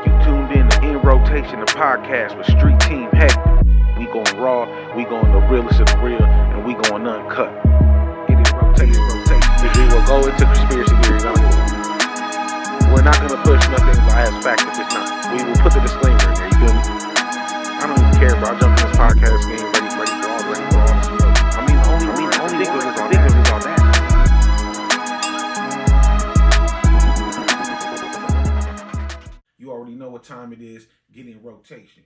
You tuned in Rotation, the podcast with Street Team Hek. We going raw, we going the realest of the real, and we going uncut. It is rotation. We will go into conspiracy theories. We're not going to push nothing as fact if it's not. We will put the disclaimer in there, you feel me? I don't even care, bro. I jumped in this podcast game ready for all this stuff. I mean, the only nigga is on that. You already know what time it is. Get in rotation.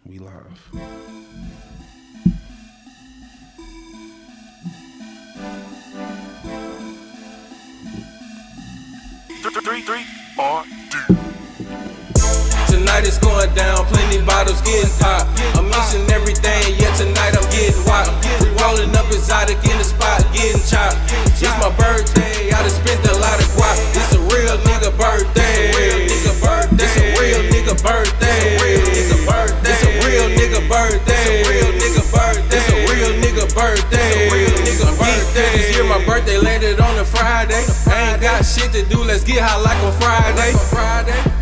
We live. Three, or two. Tonight it's going down, plenty bottles getting popped. I'm mixing everything, yeah, tonight I'm getting wild. We rolling up exotic in the spot, getting chopped. It's my birthday, I done spent a lot of guap. It's a real nigga birthday. It's a real nigga birthday. It's a real nigga birthday. It's a real nigga birthday. This year my birthday landed on a Friday. I ain't got shit to do, let's get high like on Friday.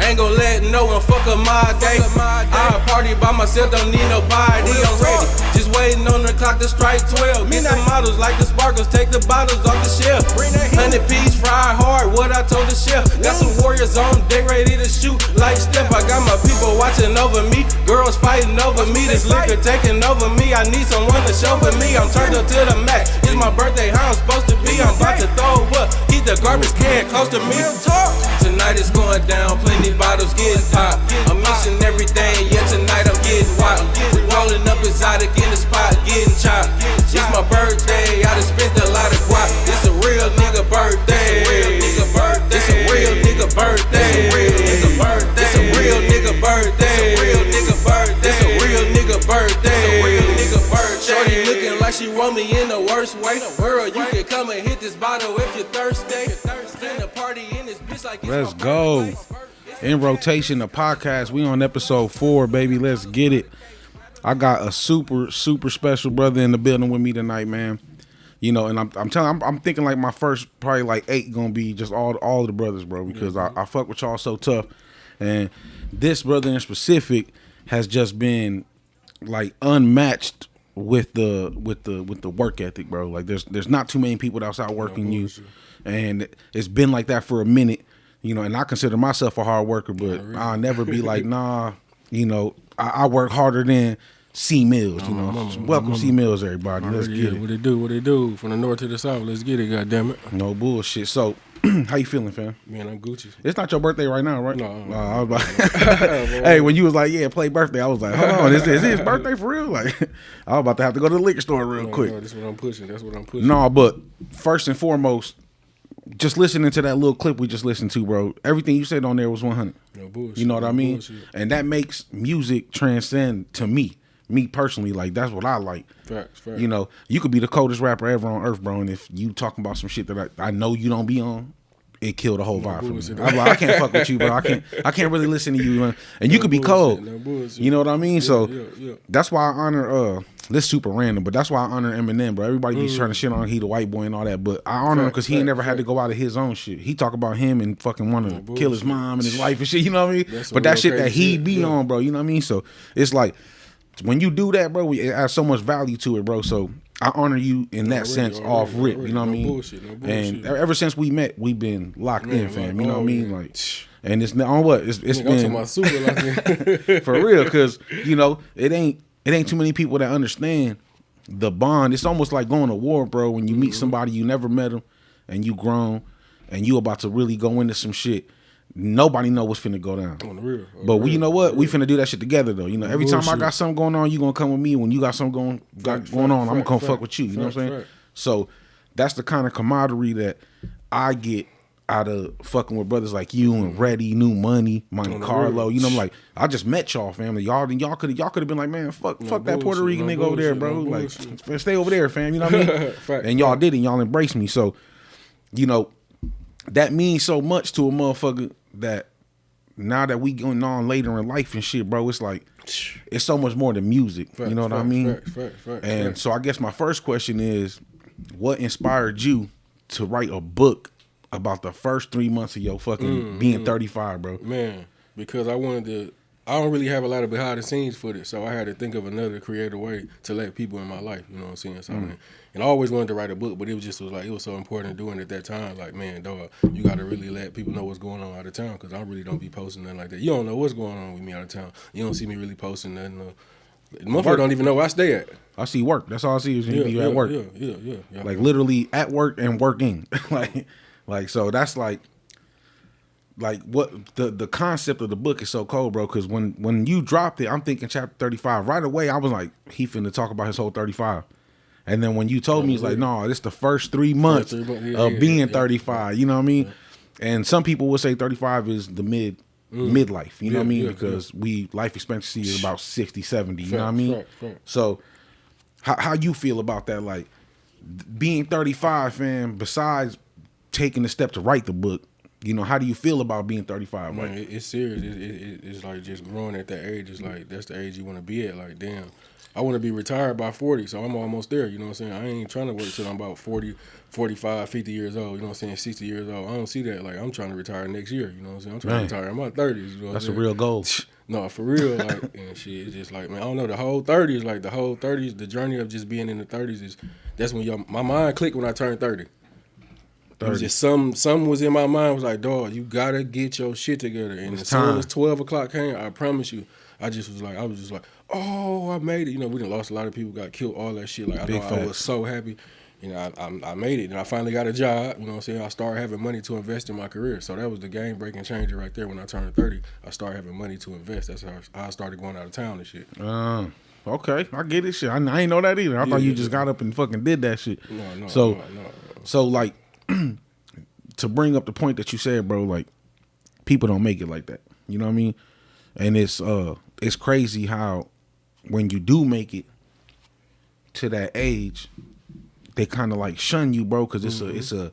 Ain't gon' let no one fuck up my day. I party by myself, don't need nobody. I'm ready, just waiting on the clock to strike 12. Get some models like the sparkles, take the bottles off the shelf. 100 piece, fry hard, what I told the chef. Got some warriors on deck ready to shoot like Steph. I got my people watching over me, girls fighting over me. This liquor taking over me, I need someone to show for me. I'm turned up to the max, it's my birthday, how I'm supposed to be. I'm about to throw up, keep the garbage can close to me. Tonight it's going down, plenty bottles getting popped. I'm mixing everything, yeah, tonight I'm getting wild. We rolling up exotic in the spot, getting chopped. It's my birthday, I done spent a lot of guap. It's a real nigga birthday. It's a real nigga birthday. It's a real nigga birthday. It's a real nigga birthday. Shorty looking like she want me in the worst way. Girl, you can come and hit this bottle if you're thirsty. Spend a party in this bitch like it's Let's go. In Rotation, the podcast. We on episode 4, baby. Let's get it. I got a super special brother in the building with me tonight, man. You know, and I'm thinking like my first probably like 8 gonna be just all the brothers, bro, because I fuck with y'all so tough. And this brother in specific has just been like unmatched with the work ethic, bro. Like there's not too many people that's out working you, and it's been like that for a minute. You know, and I consider myself a hard worker, but I'll never be like, nah, you know, I work harder than C-Mills, you know. Welcome C-Mills, everybody. Let's get it. What it do? From the north to the south, let's get it, goddammit. No bullshit. So, how you feeling, fam? Man, I'm Gucci. It's not your birthday right now, right? No. I was like, hey, when you was like, yeah, play birthday, I was like, hold on, is his birthday for real? Like, I was about to have to go to the liquor store real quick. No, that's what I'm pushing. No, but first and foremost, just listening to that little clip we just listened to, bro, everything you said on there was 100. No bullshit. You know what I mean? Bullshit. And that makes music transcend to me personally. Like, that's what I like. Facts. You know, you could be the coldest rapper ever on earth, bro, and if you talking about some shit that I know you don't be on, it killed the whole vibe for me. I'm like, I can't fuck with you, bro. I can't really listen to you, and you could be cold. You know what I mean? Yeah. That's why I honor this super random, but that's why I honor Eminem, bro. Everybody be trying to shit on he the white boy and all that, but I honor him because he ain't never had to go out of his own shit. He talk about him and fucking want to kill his mom and his wife and shit. You know what I mean? But that shit that he be on, bro. You know what I mean? So it's like when you do that, bro, it adds so much value to it, bro. So I honor you in that sense off rip. You know what I mean? No bullshit. And ever since we met, we've been locked in, fam. You know what I mean? Like, and it's on what it's been my super for real, because you know it ain't too many people that understand the bond. It's almost like going to war, bro. When you meet somebody you never met them, and you grown, and you about to really go into some shit. Nobody know what's finna go down. On the real. But you know what? We finna do that shit together, though. You know, every time I got something going on, you gonna come with me. When you got something going on, I'm gonna come fuck with you. You know what I'm saying? So that's the kind of camaraderie that I get out of fucking with brothers like you and Reddy, New Money, Monte Carlo. You know, I'm like, I just met y'all, family. Y'all could have been like, man, fuck that Puerto Rican nigga over there, bro. Like, stay over there, fam. You know what I mean? And y'all did it. Y'all embraced me. So, you know, that means so much to a motherfucker that now that we going on later in life and shit, bro, it's like it's so much more than music. You know what I mean? So I guess my first question is, what inspired you to write a book about the first 3 months of your fucking being 35, bro? Man, because I don't really have a lot of behind the scenes footage, so I had to think of another creative way to let people in my life, you know what I'm saying? So, and I always wanted to write a book, but it was so important doing it at that time. Like, man, dog, you got to really let people know what's going on out of town, because I really don't be posting nothing like that. You don't know what's going on with me out of town. You don't see me really posting nothing. Motherfucker don't even know where I stay at. I see work. That's all I see is you at work. Yeah. Like literally at work and working. like so that's like what the concept of the book is so cold, bro. Because when you dropped it, I'm thinking chapter 35 right away. I was like, he finna talk about his whole 35. And then when you told me, it's like, no, this the first 3 months of being 35. You know what I mean? And some people would say 35 is the midlife. You know what I mean? Because life expectancy is about 60, 70. You know what I mean? So how you feel about that? Like being 35, fam. Besides taking the step to write the book, you know, how do you feel about being 35? Man, it's serious. It's like just growing at that age. It's like that's the age you want to be at. Like, damn, I want to be retired by 40, so I'm almost there. You know what I'm saying? I ain't trying to wait till I'm about 40, 45, 50 years old. You know what I'm saying? 60 years old. I don't see that. Like, I'm trying to retire next year. You know what I'm saying? I'm trying to retire in my 30s. You know that's a real goal. No, for real. Like, and shit, it's just like, man, I don't know. The whole 30s, the journey of just being in the 30s that's when my mind clicked when I turned 30. It was just something was in my mind. Was like, dog, you gotta get your shit together. And as soon as 12 o'clock came, I promise you, I was just like, oh, I made it. You know, we done lost a lot of people, got killed, all that shit. Like, I was so happy. You know, I made it, and I finally got a job. You know what I'm saying? I started having money to invest in my career. So that was the game-breaking changer right there. When I turned 30, I started having money to invest. That's how I started going out of town and shit. Okay, I get it. Shit, I ain't know that either. I thought you just got up and fucking did that shit. No. So like, to bring up the point that you said, bro, like people don't make it like that. You know what I mean? And it's crazy how when you do make it to that age, they kind of like shun you, bro, because it's a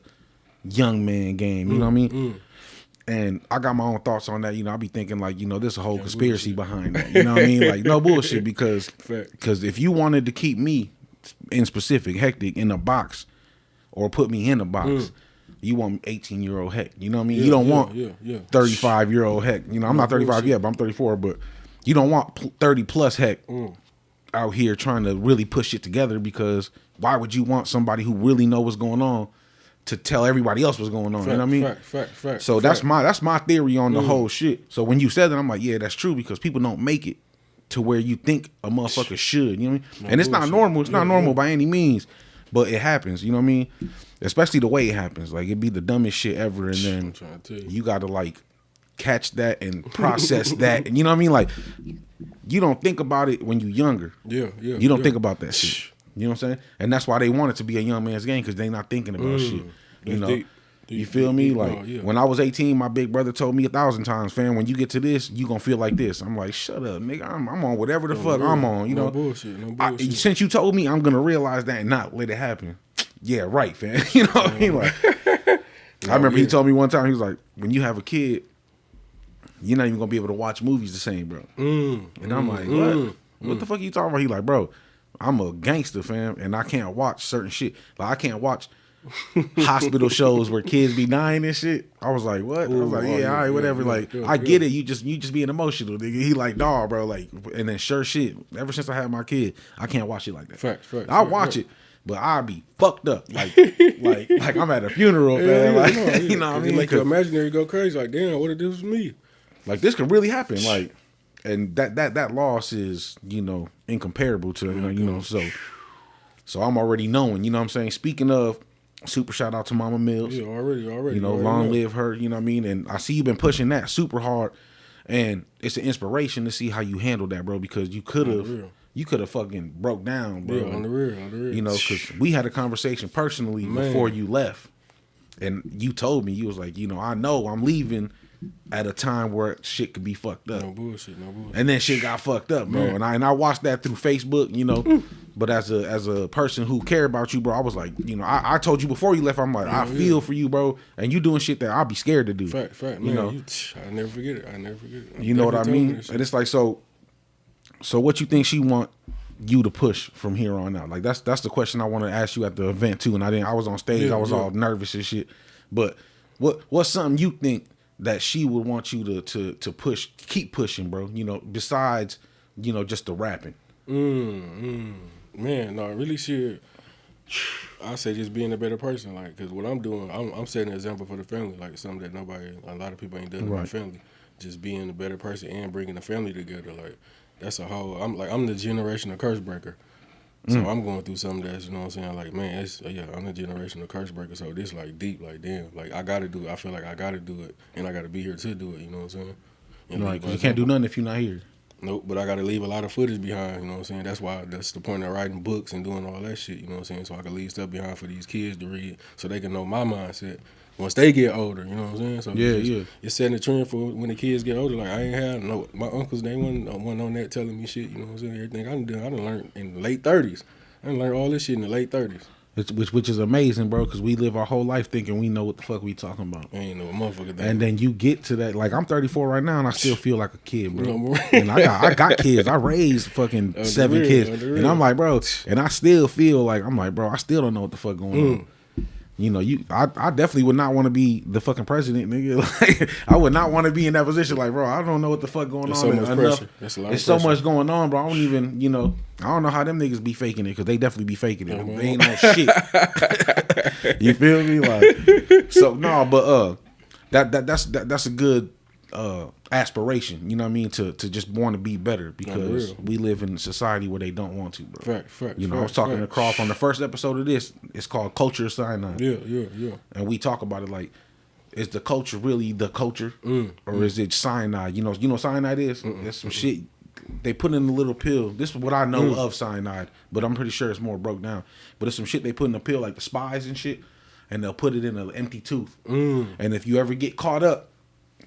young man game. You know what I mean? And I got my own thoughts on that. You know, I be thinking like, you know, there's a whole conspiracy behind that. You know what I mean? Like, no bullshit, because if you wanted to keep me in specific, Hectic, in a box or put me in a box, you want 18-year-old Hec. You know what I mean? You don't want 35-year-old Hec. You know, I'm not 35 yet, but I'm 34. But you don't want 30-plus Hec out here trying to really push it together, because why would you want somebody who really know what's going on to tell everybody else what's going on? You know what I mean? Fact. So that's my theory on the whole shit. So when you said that, I'm like, yeah, that's true, because people don't make it to where you think a motherfucker should. You know what I mean? And it's not normal. It's not normal by any means, but it happens. You know what I mean? Especially the way it happens. Like, it'd be the dumbest shit ever, and then you gotta like catch that and process that. And you know what I mean? Like, you don't think about it when you're younger. You don't think about that shit. You know what I'm saying? And that's why they want it to be a young man's game, because they not thinking about shit. You know? You feel me? Like, when I was 18, my big brother told me 1,000 times, fam, when you get to this, you gonna feel like this. I'm like, shut up, nigga. I'm on whatever the fuck I'm on. You know? No bullshit. Since you told me, I'm gonna realize that and not let it happen. Yeah, right, fam. You know what I mean? Like, I remember he told me one time, he was like, when you have a kid, you're not even gonna be able to watch movies the same, bro. And I'm like, what? What the fuck are you talking about? He like, bro, I'm a gangster, fam, and I can't watch certain shit. Like, I can't watch hospital shows where kids be dying and shit. I was like, what? I was like, yeah, all right, whatever. Like, I get it. You just being emotional, nigga. He like, dawg, bro. Like, and then sure shit. Ever since I had my kid, I can't watch it like that. Facts. I watch it, but I'll be fucked up. Like I'm at a funeral, man. Like, you know what I mean? Like, your imaginary go crazy. Like, damn, what if this was me? Like, this could really happen. Like, and that loss is, you know, incomparable to, you know, so I'm already knowing, you know what I'm saying? Speaking of, super shout out to Mama Mills. Yeah, already. You know, long live her, you know what I mean? And I see you been pushing that super hard, and it's an inspiration to see how you handle that, bro, because you could have fucking broke down, bro. Yeah, on the real. You know, because we had a conversation personally before you left, and you told me, you was like, you know, I know I'm leaving at a time where shit could be fucked up. No bullshit. And then shit got fucked up, bro. And I watched that through Facebook, you know. But as a person who care about you, bro, I was like, you know, I told you before you left, I'm like, I feel for you, bro. And you doing shit that I'll be scared to do. Fact. You know, I never forget it. You know what I mean? And it's like, so what you think she want you to push from here on out? Like, that's the question I want to ask you at the event too. And I was on stage, I was all nervous and shit. But What's something you think that she would want you to push, keep pushing, bro? You know, besides, you know, just the rapping. Man, no, really shit. I say just being a better person, like, cause what I'm doing, I'm setting an example for the family, like something that a lot of people ain't done in my family. Just being a better person and bringing the family together, like that's a whole. I'm the generational curse breaker, so I'm going through something that's, you know what I'm saying, like, man, I'm the generational curse breaker. So this like deep, like damn, like I gotta do it. I feel like I gotta do it, and I gotta be here to do it. You know what I'm saying? And like you can't do nothing if you're not here. Nope, but I got to leave a lot of footage behind, you know what I'm saying? That's the point of writing books and doing all that shit, you know what I'm saying? So I can leave stuff behind for these kids to read so they can know my mindset once they get older, you know what I'm saying? So it's setting a trend for when the kids get older. Like, I ain't had my uncles, they wasn't on that telling me shit, you know what I'm saying? Everything I done learned in the late 30s. I done learned all this shit in the late 30s. Which is amazing, bro, because we live our whole life thinking we know what the fuck we talking about. I ain't know a motherfucker thing. And then you get to that, like I'm 34 right now, and I still feel like a kid, bro. And I got kids. I raised fucking 7 kids, and I'm like, bro, and I still feel like I'm like, bro, I still don't know what the fuck going on. You know, I definitely would not want to be the fucking president, nigga. Like, I would not want to be in that position. Like, bro, I don't know what the fuck going on. So much pressure. That's a lot of pressure. So much going on, bro. I don't even, you know, I don't know how them niggas be faking it, because they definitely be faking it. They ain't no shit. You feel me? Like, so no, but that's a good aspiration. You know what I mean? To just want to be better, because we live in a society where they don't want to, bro. Fact. You know, I was talking to Croft on the first episode of this. It's called Culture Cyanide. Yeah. And we talk about it like, is the culture really the culture, or is it cyanide? You know cyanide is. There's some shit they put in a little pill. This is what I know of cyanide, but I'm pretty sure it's more broke down. But it's some shit they put in a pill, like the spies and shit, and they'll put it in an empty tooth. And if you ever get caught up,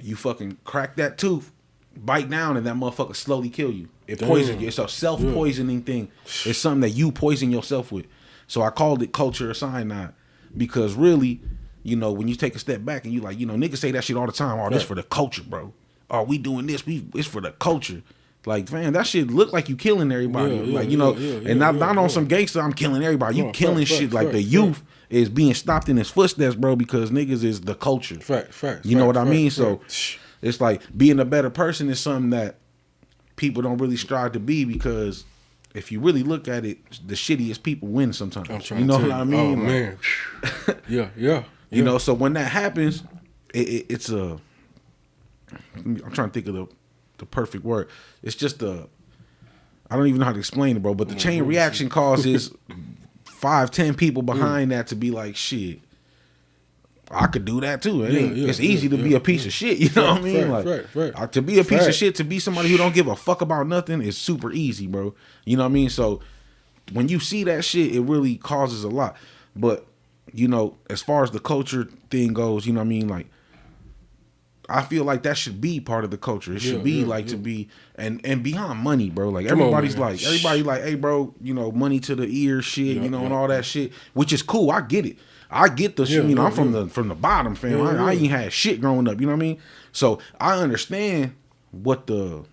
you fucking crack that tooth, bite down, and that motherfucker slowly kill you. It poisons you. It's a self-poisoning thing. It's something that you poison yourself with. So I called it culture or cyanide, because really, you know, when you take a step back and you like, you know, niggas say that shit all the time. Oh, this for the culture, bro. Oh, we doing this. It's for the culture. Like, man, that shit look like you killing everybody. Not on some gangster, I'm killing everybody. You killing shit. Like, the youth is being stopped in his footsteps, bro, because niggas is the culture. You know what I mean? So it's like being a better person is something that people don't really strive to be, because if you really look at it, the shittiest people win sometimes. You know what I mean? Oh, man. Yeah. You know, so when that happens, it's a. I'm trying to think of the perfect word. It's just I don't even know how to explain it, bro. But the chain reaction causes 5-10 people behind that to be like, shit, I could do that too. It's easy to be a piece of shit. You know what I mean? Like, to be a piece of shit, to be somebody who don't give a fuck about nothing is super easy, bro. You know what I mean? So when you see that shit, it really causes a lot. But, you know, as far as the culture thing goes, you know what I mean? Like, I feel like that should be part of the culture. It should be to be and beyond money, bro. Like, everybody like, hey, bro, you know, money to the ear shit, you know, and all that shit, which is cool. I get it. I get the shit. You know, I'm from the bottom, fam. I ain't had shit growing up. You know what I mean? So I understand what the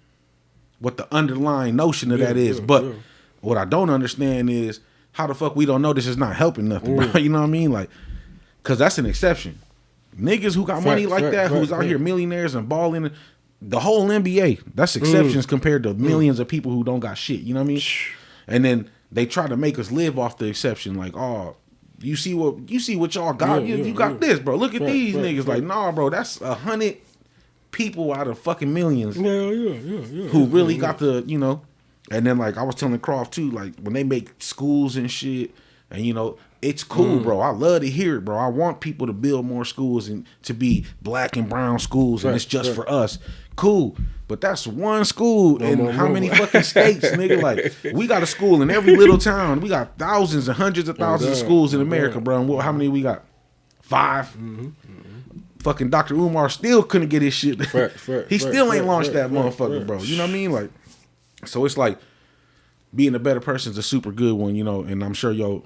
underlying notion of that is. But what I don't understand is how the fuck we don't know this is not helping nothing, bro. You know what I mean? Like, because that's an exception. Niggas who got money like that, who's out here millionaires and balling, the whole NBA, that's exceptions compared to millions of people who don't got shit. You know what I mean? And then they try to make us live off the exception. Like, oh, you see what y'all got? You got this, bro. Look at these niggas. Like, nah, bro, that's 100 people out of fucking millions who really got the, you know. And then, like, I was telling Croft too, like, when they make schools and shit, and, you know, it's cool, bro. I love to hear it, bro. I want people to build more schools and to be black and brown schools, and it's just for us. Cool. But that's one school in how many fucking states, nigga? Like, we got a school in every little town. We got thousands and hundreds of thousands of schools in America, bro. And how many we got? 5. Fucking Dr. Umar still couldn't get his shit. He still ain't launched that motherfucker, bro. You know what I mean? Like, so it's like, being a better person is a super good one, you know, and I'm sure your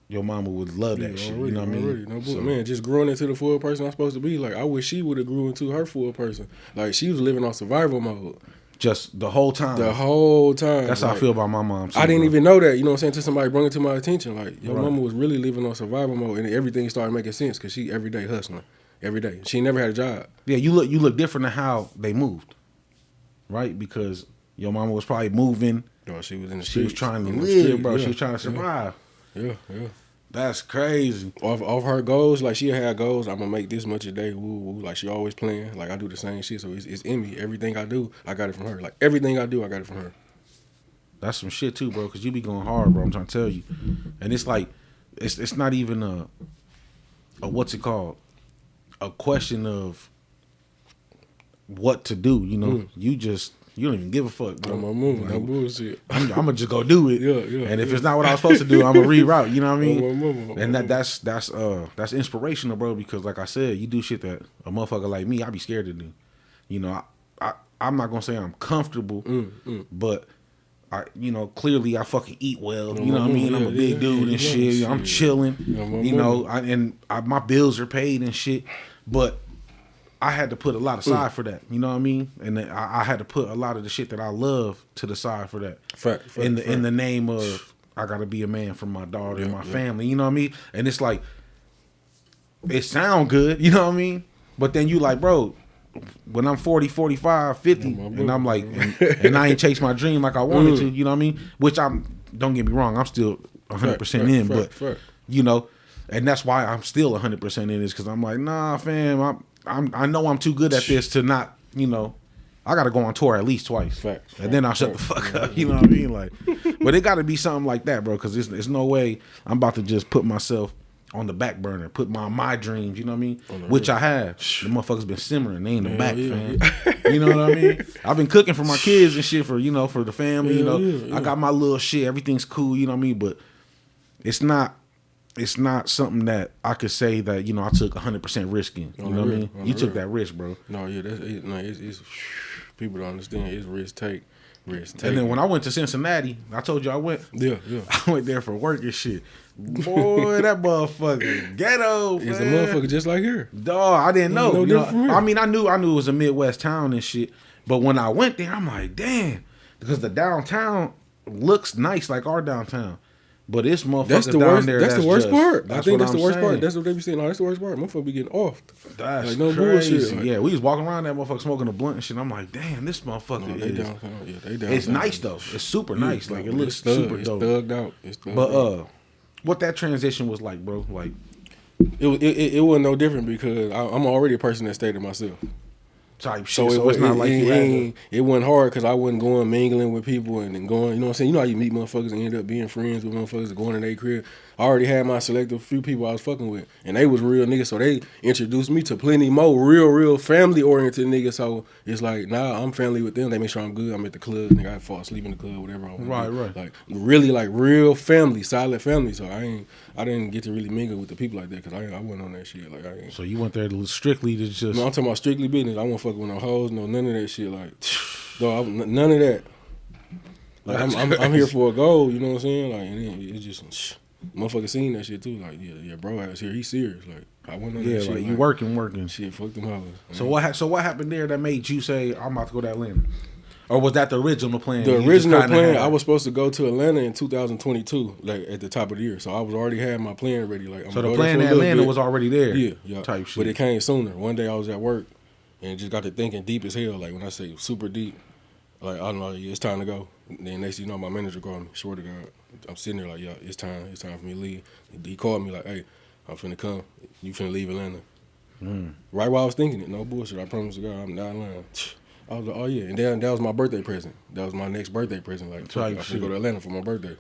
mama would love that shit. You know what I mean? So, man, just growing into the full person I'm supposed to be. Like, I wish she would have grew into her full person. Like, she was living on survival mode. Just the whole time. That's how I feel about my mom too, I didn't even know that, you know what I'm saying, until somebody brought it to my attention. Like, your mama was really living on survival mode, and everything started making sense because she every day hustling. every day. She never had a job. Yeah, you look different than how they moved, right? Because your mama was probably moving. No, she was in the She was streets, trying to in the live, street, bro. yeah, She was trying to survive. Yeah. That's crazy. Off her goals, like she had goals. I'm gonna make this much a day. Woo woo. Like she always playing. Like I do the same shit, so it's in me. Everything I do, I got it from her. Like everything I do, I got it from her. That's some shit too, bro. Cause you be going hard, bro. I'm trying to tell you, and it's like, it's not even a what's it called? A question of what to do. You know, you don't even give a fuck, bro. I'm moving, like, no bullshit. I'm gonna just go do it. Yeah. And if it's not what I was supposed to do, I'm gonna reroute. You know what I mean? I'm And that's inspirational, bro. Because like I said, you do shit that a motherfucker like me, I be scared to do. You know, I'm not gonna say I'm comfortable, but clearly I fucking eat well. You know what I mean? I'm a big dude and shit. I'm chilling. You know, my bills are paid and shit. But I had to put a lot aside for that. You know what I mean? And I had to put a lot of the shit that I love to the side for that. Fact. In the name of I gotta be a man for my daughter and my family. You know what I mean? And it's like it sound good. You know what I mean? But then you like, bro, when I'm 40, 45, 50, and I'm like, and I ain't chase my dream like I wanted to, you know what I mean? Which don't get me wrong, I'm still 100% in, but, you know, and that's why I'm still 100% in this, because I'm like, nah, fam, I know I'm too good at this to not, you know, I got to go on tour at least twice. And then I'll shut the fuck up, you know what I mean? Like, but it got to be something like that, bro, because there's no way I'm about to just put myself on the back burner, put my dreams, you know what I mean? Which I have. The motherfuckers been simmering, they in the back, fam. You know what I mean? I've been cooking for my kids and shit for the family, you know. I got my little shit, everything's cool, you know what I mean? But it's not something that I could say that, you know, I took 100% risk in. You know what I mean? You took that risk, bro. No, yeah, it's people don't understand. It's risk take. And then when I went to Cincinnati, I told you I went. Yeah. I went there for work and shit. Boy, that motherfucker ghetto. It's man. a motherfucker just like here. Dog, I didn't know. No different from here. I mean, I knew it was a Midwest town and shit. But when I went there, I'm like, damn, because the downtown looks nice like our downtown. But this motherfucker down there, that's the worst part. I think that's the worst saying. part. That's what they be saying. No, that's the worst part. Motherfucker be getting off. That's like, no crazy. bullshit. Like, yeah, we was walking around that motherfucker smoking a blunt and shit. I'm like, damn, this motherfucker they is. downtown. Yeah, they downtown. It's nice though. It's super nice. Like it looks super dope. It's thugged out. It's thugged out. What that transition was like, bro? Like, it wasn't no different because I'm already a person that stayed to myself. Type shit. So it's not like it wasn't hard because I wasn't going mingling with people and then going. You know what I'm saying? You know how you meet motherfuckers and end up being friends with motherfuckers and going to their crib. I already had my selective few people I was fucking with, and they was real niggas. So they introduced me to plenty more real family oriented niggas. So it's like, nah, I'm family with them. They make sure I'm good. I'm at the club. Nigga, I fall asleep in the club, whatever. Right. Like really, like real family, solid family. So I didn't get to really mingle with the people like that because I wasn't on that shit. Like So you went there strictly to just. No, I'm talking about strictly business. I won't fuck with no hoes, no none of that shit. Like, dog, none of that. Like I'm here for a goal. You know what I'm saying? Like, and it's just. Motherfucker seen that shit too. Like, yeah, bro ass here. He's serious. Like, I went on that shit. Like you working. Shit, fuck them hoes. So what happened there that made you say I'm about to go to Atlanta? Or was that the original plan? The original plan, I was supposed to go to Atlanta in 2022, like at the top of the year. So I was already had my plan ready. Like, so the plan in Atlanta was already there. Yeah. Type shit. But it came sooner. One day I was at work and just got to thinking deep as hell. Like when I say super deep, like I don't know, it's time to go. And then next thing you know, my manager called me. Swear to God, I'm sitting there like, yeah, it's time for me to leave. He called me like, hey, I'm finna come. You finna leave Atlanta. Right while I was thinking it, no bullshit. I promise to God, I'm not lying. I was like, oh yeah, and then that was my birthday present. That was my next birthday present. Like, fuck, I finna go to Atlanta for my birthday.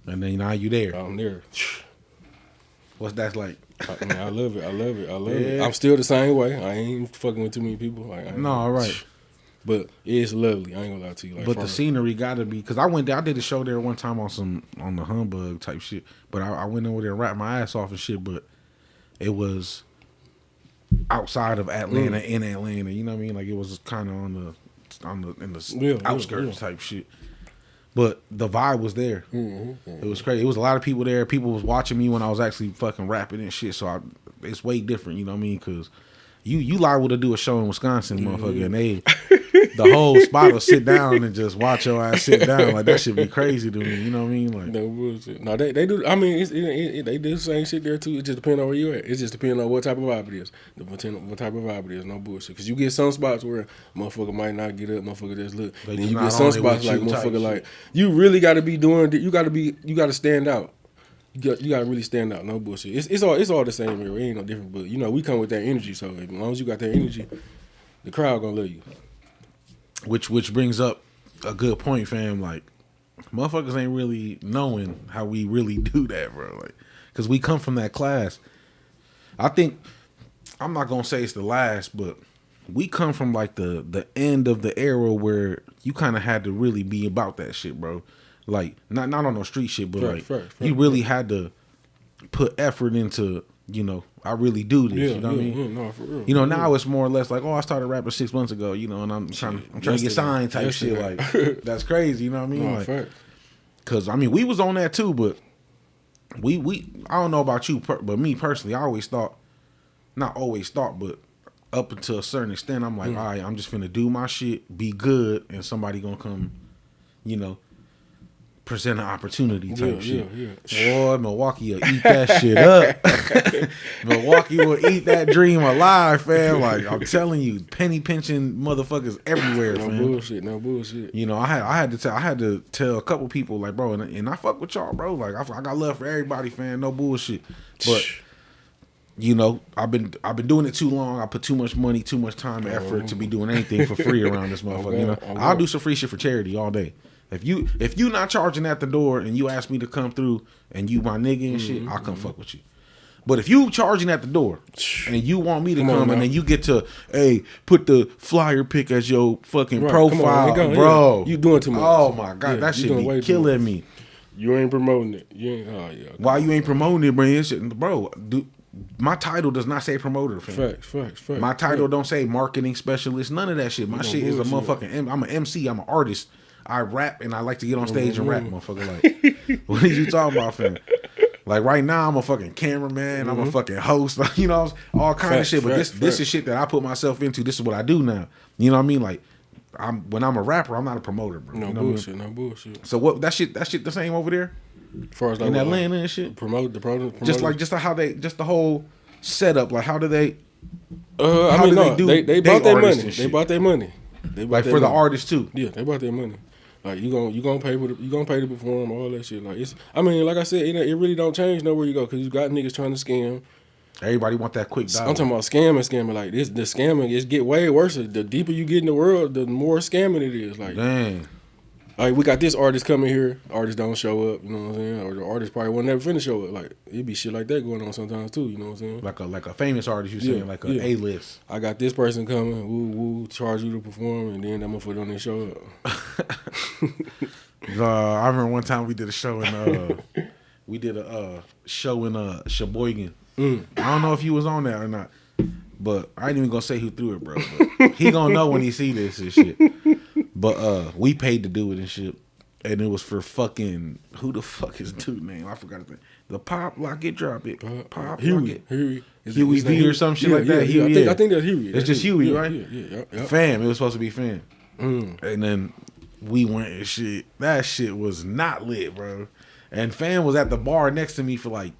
And then now you there. I'm there. What's that like? I love it. I'm still the same way. I ain't fucking with too many people. Like, no, all right. But it's lovely. I ain't gonna lie to you. Like, but the scenery gotta be, because I went there. I did a show there one time on the humbug type shit. But I went over there and rapped my ass off and shit. But it was outside of Atlanta, in Atlanta. You know what I mean? Like it was kind of in the outskirts type shit. But the vibe was there. It was crazy. It was a lot of people there. People was watching me when I was actually fucking rapping and shit. So it's way different. You know what I mean? Because you liable to do a show in Wisconsin, motherfucker, and the whole spot will sit down and just watch your ass sit down. Like that should be crazy to me. You know what I mean? Like no bullshit. No, they do. I mean, they do the same shit there too. It just depends on where you at. It just depends on what type of vibe it is. What type of vibe it is. No bullshit. Because you get some spots where motherfucker might not get up. Motherfucker just look. They then just you not get some on it spots with like you type motherfucker like shit. you really got to be doing. You got to stand out. You got to really stand out. No bullshit. It's all the same here. It ain't no different. But you know we come with that energy. So as long as you got that energy, the crowd gonna love you. which brings up a good point, fam. Like motherfuckers ain't really knowing how we really do that, bro. Like, cause we come from that class. I think I'm not gonna say it's the last, but we come from like the end of the era where you kind of had to really be about that shit, bro. Like not on no street shit, but you really had to put effort into, you know, I really do this. You know what I mean? Yeah, no, for real. You know, now it's more or less like, oh, I started rapping 6 months ago, you know, and I'm trying to get signed type shit. Like that's crazy, you know what I mean? No, like, cause I mean, we was on that too, but we I don't know about you, but me personally, I always thought, not always thought, but up until a certain extent, I'm like, all right, I'm just finna do my shit, be good, and somebody gonna come, you know, present an opportunity type shit. Boy, Milwaukee will eat that shit up. Milwaukee will eat that dream alive, fam. Like I'm telling you, penny pinching motherfuckers everywhere, no fam. No bullshit. You know, I had to tell a couple people like, bro, and I fuck with y'all, bro. Like I got love for everybody, fam. No bullshit. But you know, I've been doing it too long. I put too much money, too much time and effort to be doing anything for free around this motherfucker. You know, I'll do some free shit for charity all day. If you not charging at the door and you ask me to come through and you my nigga and shit, I'll come fuck with you. But if you charging at the door and you want me to come and then you get to, hey, put the flyer pic as your fucking profile, bro. You doing too much. Oh my God, that shit be killing me. You ain't promoting it. You ain't. Oh yeah. Why you ain't promoting it, bro? My title does not say promoter, fam. Facts. My title don't say marketing specialist. None of that shit. My shit is a motherfucking. I'm an MC. I'm an artist. I rap and I like to get on stage and rap, motherfucker. Like, what are you talking about, fam? Like right now, I'm a fucking cameraman. I'm a fucking host. You know, all kind of shit. But this is shit that I put myself into. This is what I do now. You know what I mean? Like, when I'm a rapper, I'm not a promoter, bro. No you know bullshit. what I mean? No bullshit. So what? That shit the same over there? As far as like in Atlanta and shit. Promote the product. Just how the whole setup. Like, how do they? They bought their money. They bought their money. Like for the artists too. Yeah, they bought their money. Like you gonna pay to perform, all that shit. Like it's, I mean, like I said, it really don't change nowhere you go because you got niggas trying to scam. Everybody want that quick dollar. I'm talking about scamming. Like this, the scamming is get way worse. The deeper you get in the world, the more scamming it is. Like dang. Like we got this artist coming here, artists don't show up, you know what I'm saying? Or the artist probably won't never finna show up. Like it be shit like that going on sometimes too, you know what I'm saying? Like a famous artist, you saying, like a A-list. I got this person coming, woo, charge you to perform, and then that motherfucker don't even show up. I remember one time we did a show in Sheboygan. I don't know if you was on that or not, but I ain't even gonna say who threw it, bro. But he gonna know when he see this and shit. But we paid to do it and shit, and it was for fucking, who the fuck is dude name? I forgot his name. The Pop Lock It Drop It. Pop Huey. Huey V or some shit like that. I think that's Huey. It's just Huey, right? Yeah. Fam. It was supposed to be Fam. And then we went and shit. That shit was not lit, bro. And Fam was at the bar next to me for like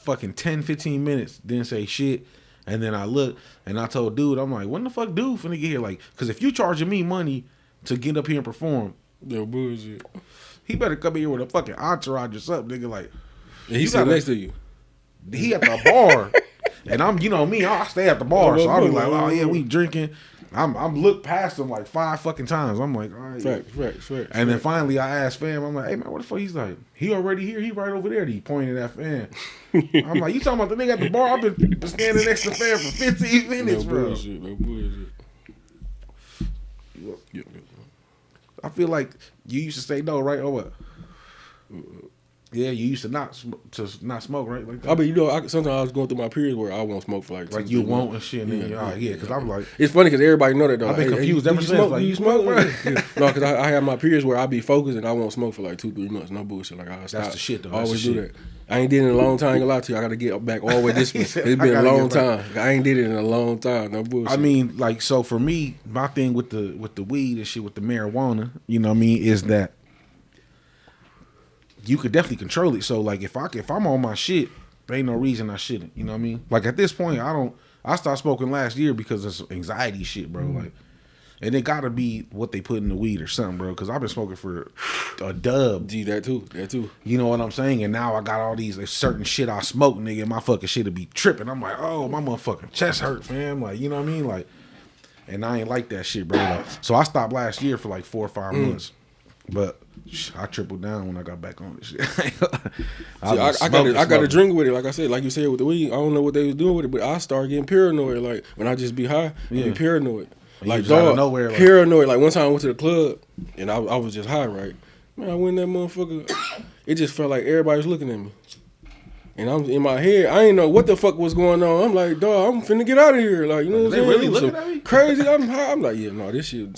fucking 10, 15 minutes. Didn't say shit. And then I looked and I told dude, I'm like, when the fuck dude finna get here? Like, because if you charging me money to get up here and perform, yo, bullshit, he better come here with a fucking entourage or something, nigga. Like, he sat next to you. He at the bar, and I'm, you know me, I stay at the bar, so I'll be like, oh yeah, we drinking. I'm looked past him like 5 fucking times. I'm like, all right. Facts. And then finally I asked Fam, I'm like, hey man, what the fuck? He's like, he already here. He right over there. He pointed at Fam. I'm like, you talking about the nigga at the bar? I've been standing next to Fam for 15 minutes, bro. No bullshit. Yeah. I feel like you used to say no, right? Or what? Yeah, you used to not smoke, right? Like that. I mean, you know, sometimes I was going through my periods where I won't smoke for like you won't and shit. Because I'm like, it's funny because everybody know that though. I've been confused ever since. Like, you smoke, bro? No, because I have my periods where I be focused and I won't smoke for like 2-3 months. No bullshit. Like I stop. That's the shit though. I always do that. I ain't did it in a long time. I ain't gonna lie to you. I gotta get back all the way this way. It's been a long time. I ain't did it in a long time. No bullshit. I mean, like, so for me, my thing with the weed and shit, with the marijuana, you know what I mean, is that you could definitely control it. So like, if I'm on my shit, there ain't no reason I shouldn't. You know what I mean? Like at this point, I stopped smoking last year because of anxiety shit, bro. Like, and it gotta be what they put in the weed or something, bro. Because I've been smoking for a dub. Gee, that too. You know what I'm saying? And now I got all these certain shit I smoke, nigga. My fucking shit'll be tripping. I'm like, oh, my motherfucking chest hurt, fam. Like, you know what I mean? Like, and I ain't like that shit, bro. Like, so I stopped last year for like 4 or 5 months, but I tripled down when I got back on this shit. I got to drink with it. Like I said, like you said with the weed, I don't know what they was doing with it, but I started getting paranoid. Like when I just be high, I be paranoid. Like dog, nowhere, like, paranoid. Like one time I went to the club and I was just high, right? Man, I went in that motherfucker. It just felt like everybody was looking at me. And I'm in my head, I ain't know what the fuck was going on. I'm like, dog, I'm finna get out of here. Like, you know what I'm saying? They really looking at me? Crazy. I'm high. I'm like, yeah, no, this shit,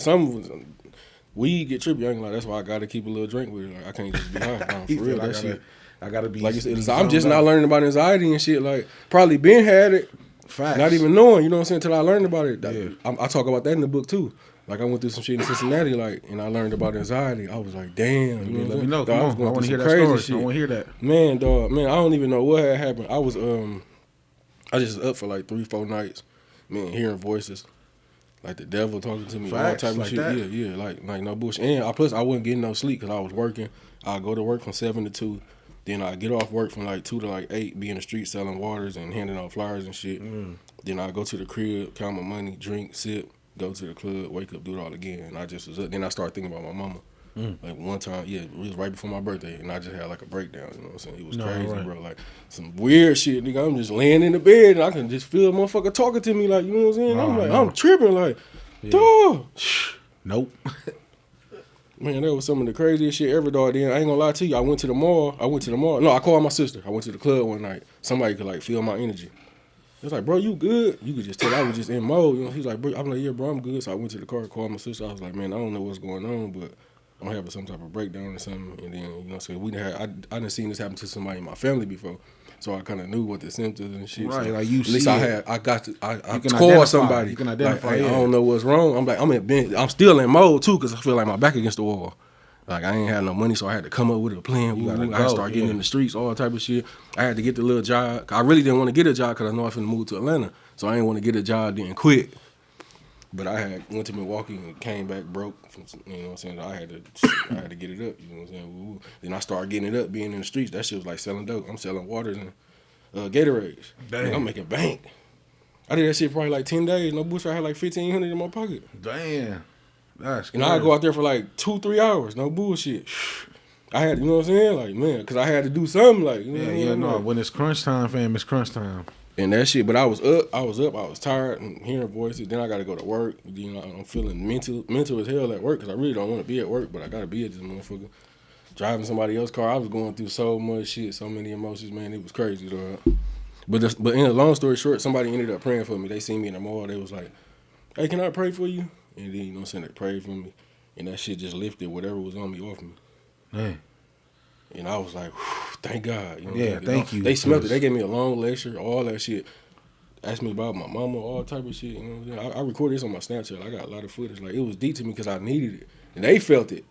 weed get trippy. I ain't like, that's why I gotta keep a little drink with it. Like, I can't just be high. No, for real, that shit. I gotta be. Like you said, I'm just not learning about anxiety and shit. Like, probably been had it. Facts. Not even knowing, you know what I'm saying, until I learned about it. I talk about that in the book too. Like I went through some shit in Cincinnati, like, and I learned about anxiety. I was like, damn. You know, let me know. Dog, Come on. I want to hear that story. Shit. I want to hear that. Man, dog, I don't even know what had happened. I was I just up for like 3-4 nights, man, hearing voices, like the devil talking to me, Facts, all type of like shit. That? Yeah, like no bullshit. And plus I wasn't getting no sleep because I was working. I go to work from 7 to 2. Then I get off work from like 2 to like 8, be in the street selling waters and handing out flyers and shit. Then I go to the crib, count my money, drink, sip, go to the club, wake up, do it all again. And I just was up. Then I started thinking about my mama. Like one time, it was right before my birthday, and I just had like a breakdown. You know what I'm saying? It was crazy, right, bro. Like some weird shit, nigga. I'm just laying in the bed, and I can just feel a motherfucker talking to me, like, you know what I'm saying? I'm like, I'm tripping, like, dog. Nope. Man, that was some of the craziest shit ever, dog. Then I ain't gonna lie to you. I went to the mall. No, I called my sister. I went to the club one night. Somebody could like feel my energy. It was like, bro, you good? You could just tell I was just in mode. You know, he's like, bro, I'm like, yeah, bro, I'm good. So I went to the car, called my sister. I was like, man, I don't know what's going on, but I'm having some type of breakdown or something. And then, you know what I'm saying, I didn't seen this happen to somebody in my family before. So I kind of knew what the symptoms and shit. Right, so like you at least I called somebody. You can identify. Like, hey, I don't know what's wrong. I'm still in mode too because I feel like my back against the wall. Like I ain't had no money, so I had to come up with a plan. I had to start getting in the streets, all type of shit. I had to get the little job. I really didn't want to get a job because I know I was finna move to Atlanta, so I didn't want to get a job then quit. But I went to Milwaukee and came back broke. You know what I'm saying? I had to get it up. You know what I'm saying? Then I started getting it up, being in the streets. That shit was like selling dope. I'm selling waters and Gatorades. Damn. I'm making bank. I did that shit for probably like 10 days. No bullshit. I had like $1,500 in my pocket. Damn. That's and I go out there for like 2-3 hours. No bullshit. I had, you know what I'm saying? Like, man, because I had to do something. Like, you know like, when it's crunch time, fam, it's crunch time. And that shit, but I was up, I was tired and hearing voices. Then I got to go to work. You know, I'm feeling mental as hell at work because I really don't want to be at work, but I got to be at this motherfucker. Driving somebody else's car, I was going through so much shit, so many emotions, man. It was crazy, though. But in a long story short, somebody ended up praying for me. They seen me in the mall. They was like, hey, can I pray for you? And then, you know what I'm saying, they prayed for me. And that shit just lifted whatever was on me off me. Man. And I was like, thank God. You know yeah, thank you. They smelled it. They gave me a long lecture, all that shit. Asked me about my mama, all type of shit. You know what I'm saying? I recorded this on my Snapchat. I got a lot of footage. Like, it was deep to me because I needed it. And they felt it.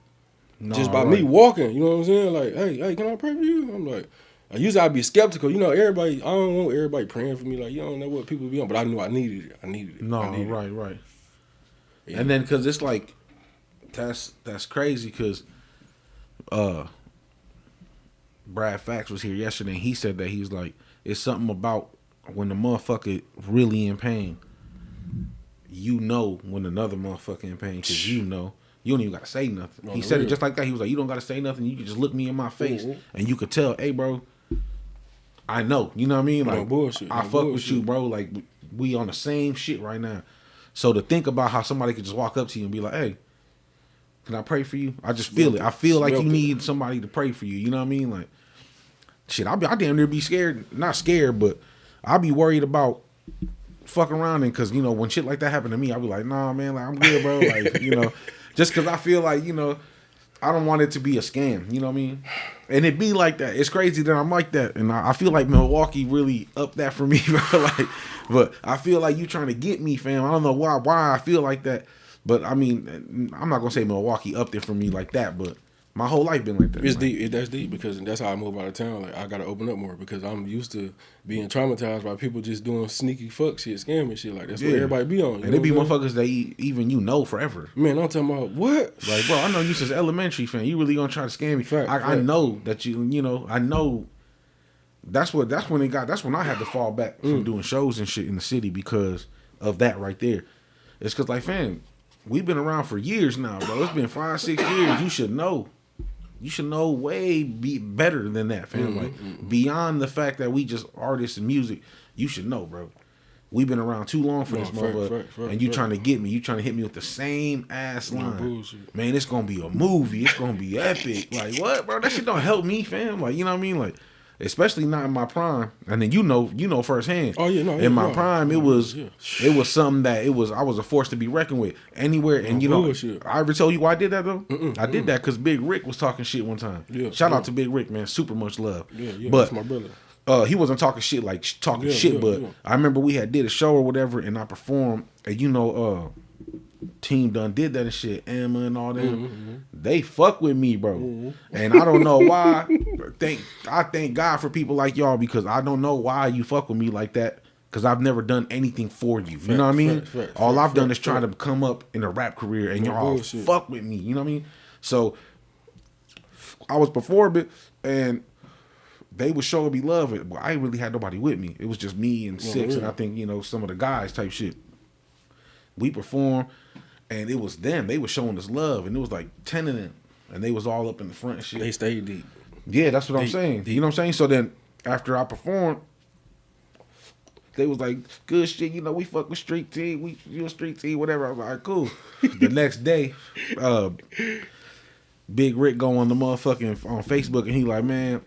Just by me walking. You know what I'm saying? Like, hey, can I pray for you? I'm like, usually I'd be skeptical. You know, everybody, I don't want everybody praying for me. Like, you don't know what people be on. But I knew I needed it. Right. Yeah. And then, because it's like, that's crazy because Brad Fax was here yesterday and he said that he's like, it's something about when the motherfucker really in pain, you know when another motherfucker in pain because you know. You don't even got to say nothing. He said it just like that. He was like, you don't got to say nothing. You can just look me in my face and you could tell, hey, bro, I know. You know what I mean? Like, I fuck with you, bro. Like, we on the same shit right now. So to think about how somebody could just walk up to you and be like, hey, can I pray for you? I just feel it. I feel like you need somebody to pray for you. You know what I mean? Like, shit, I damn near be scared. Not scared, but I'll be worried about fucking around. And because, you know, when shit like that happened to me, I'll be like, nah, man, like, I'm good, bro. Like, you know. Just because I feel like, you know, I don't want it to be a scam. You know what I mean? And it be like that. It's crazy that I'm like that, and I feel like Milwaukee really upped that for me. Like, but I feel like you trying to get me, fam. I don't know why I feel like that, but I mean, I'm not gonna say Milwaukee upped it for me like that, but my whole life been like that. It's deep. That's deep because that's how I move out of town. Like I gotta open up more because I'm used to being traumatized by people just doing sneaky fuck shit, scamming shit. Like that's what everybody be on. And they be motherfuckers that even forever. Man, I'm talking about what? Like, bro, I know you since elementary, fam. You really gonna try to scam me? Fact. I know that you know. I know. That's when I had to fall back from doing shows and shit in the city because of that right there. It's because like, fam, we've been around for years now, bro. It's been 5-6 years. You should know. You should know way better than that, fam. Like beyond the fact that we just artists and music, you should know, bro. We've been around too long for this motherfucker, and you trying to get me. You trying to hit me with the same ass line. Man, it's gonna be a movie. It's gonna be epic. Like what, bro? That shit don't help me, fam. Like you know what I mean? Like especially not in my prime. And then you know firsthand. Oh yeah, no. In my prime, it was something that I was a force to be reckoned with anywhere. And you know, bullshit. I ever told you why I did that though? I did that because Big Rick was talking shit one time. Yeah, Shout out to Big Rick, man. Super much love. Yeah, but that's my brother. He wasn't talking shit like talking shit, but I remember we did a show or whatever, and I performed, and you know, Team done did that and shit, Emma and all them. They fuck with me, bro, and I don't know why. I thank God for people like y'all because I don't know why you fuck with me like that. Because I've never done anything for you. You know what I mean? All I've done is try to come up in a rap career, and y'all fuck with me. You know what I mean? So I was performing, and they was showing me love, but I really had nobody with me. It was just me and Six, and I think some of the guys type shit. We performed, and it was them. They was showing us love, and it was like 10 of them, and they was all up in the front and shit. They stayed deep. Yeah, that's what I'm saying. You know what I'm saying? So then after I performed, they was like, good shit, we fuck with street team, you a street team, whatever. I was like, all right, cool. The next day, Big Rick go on the motherfucking on Facebook, and he like, man.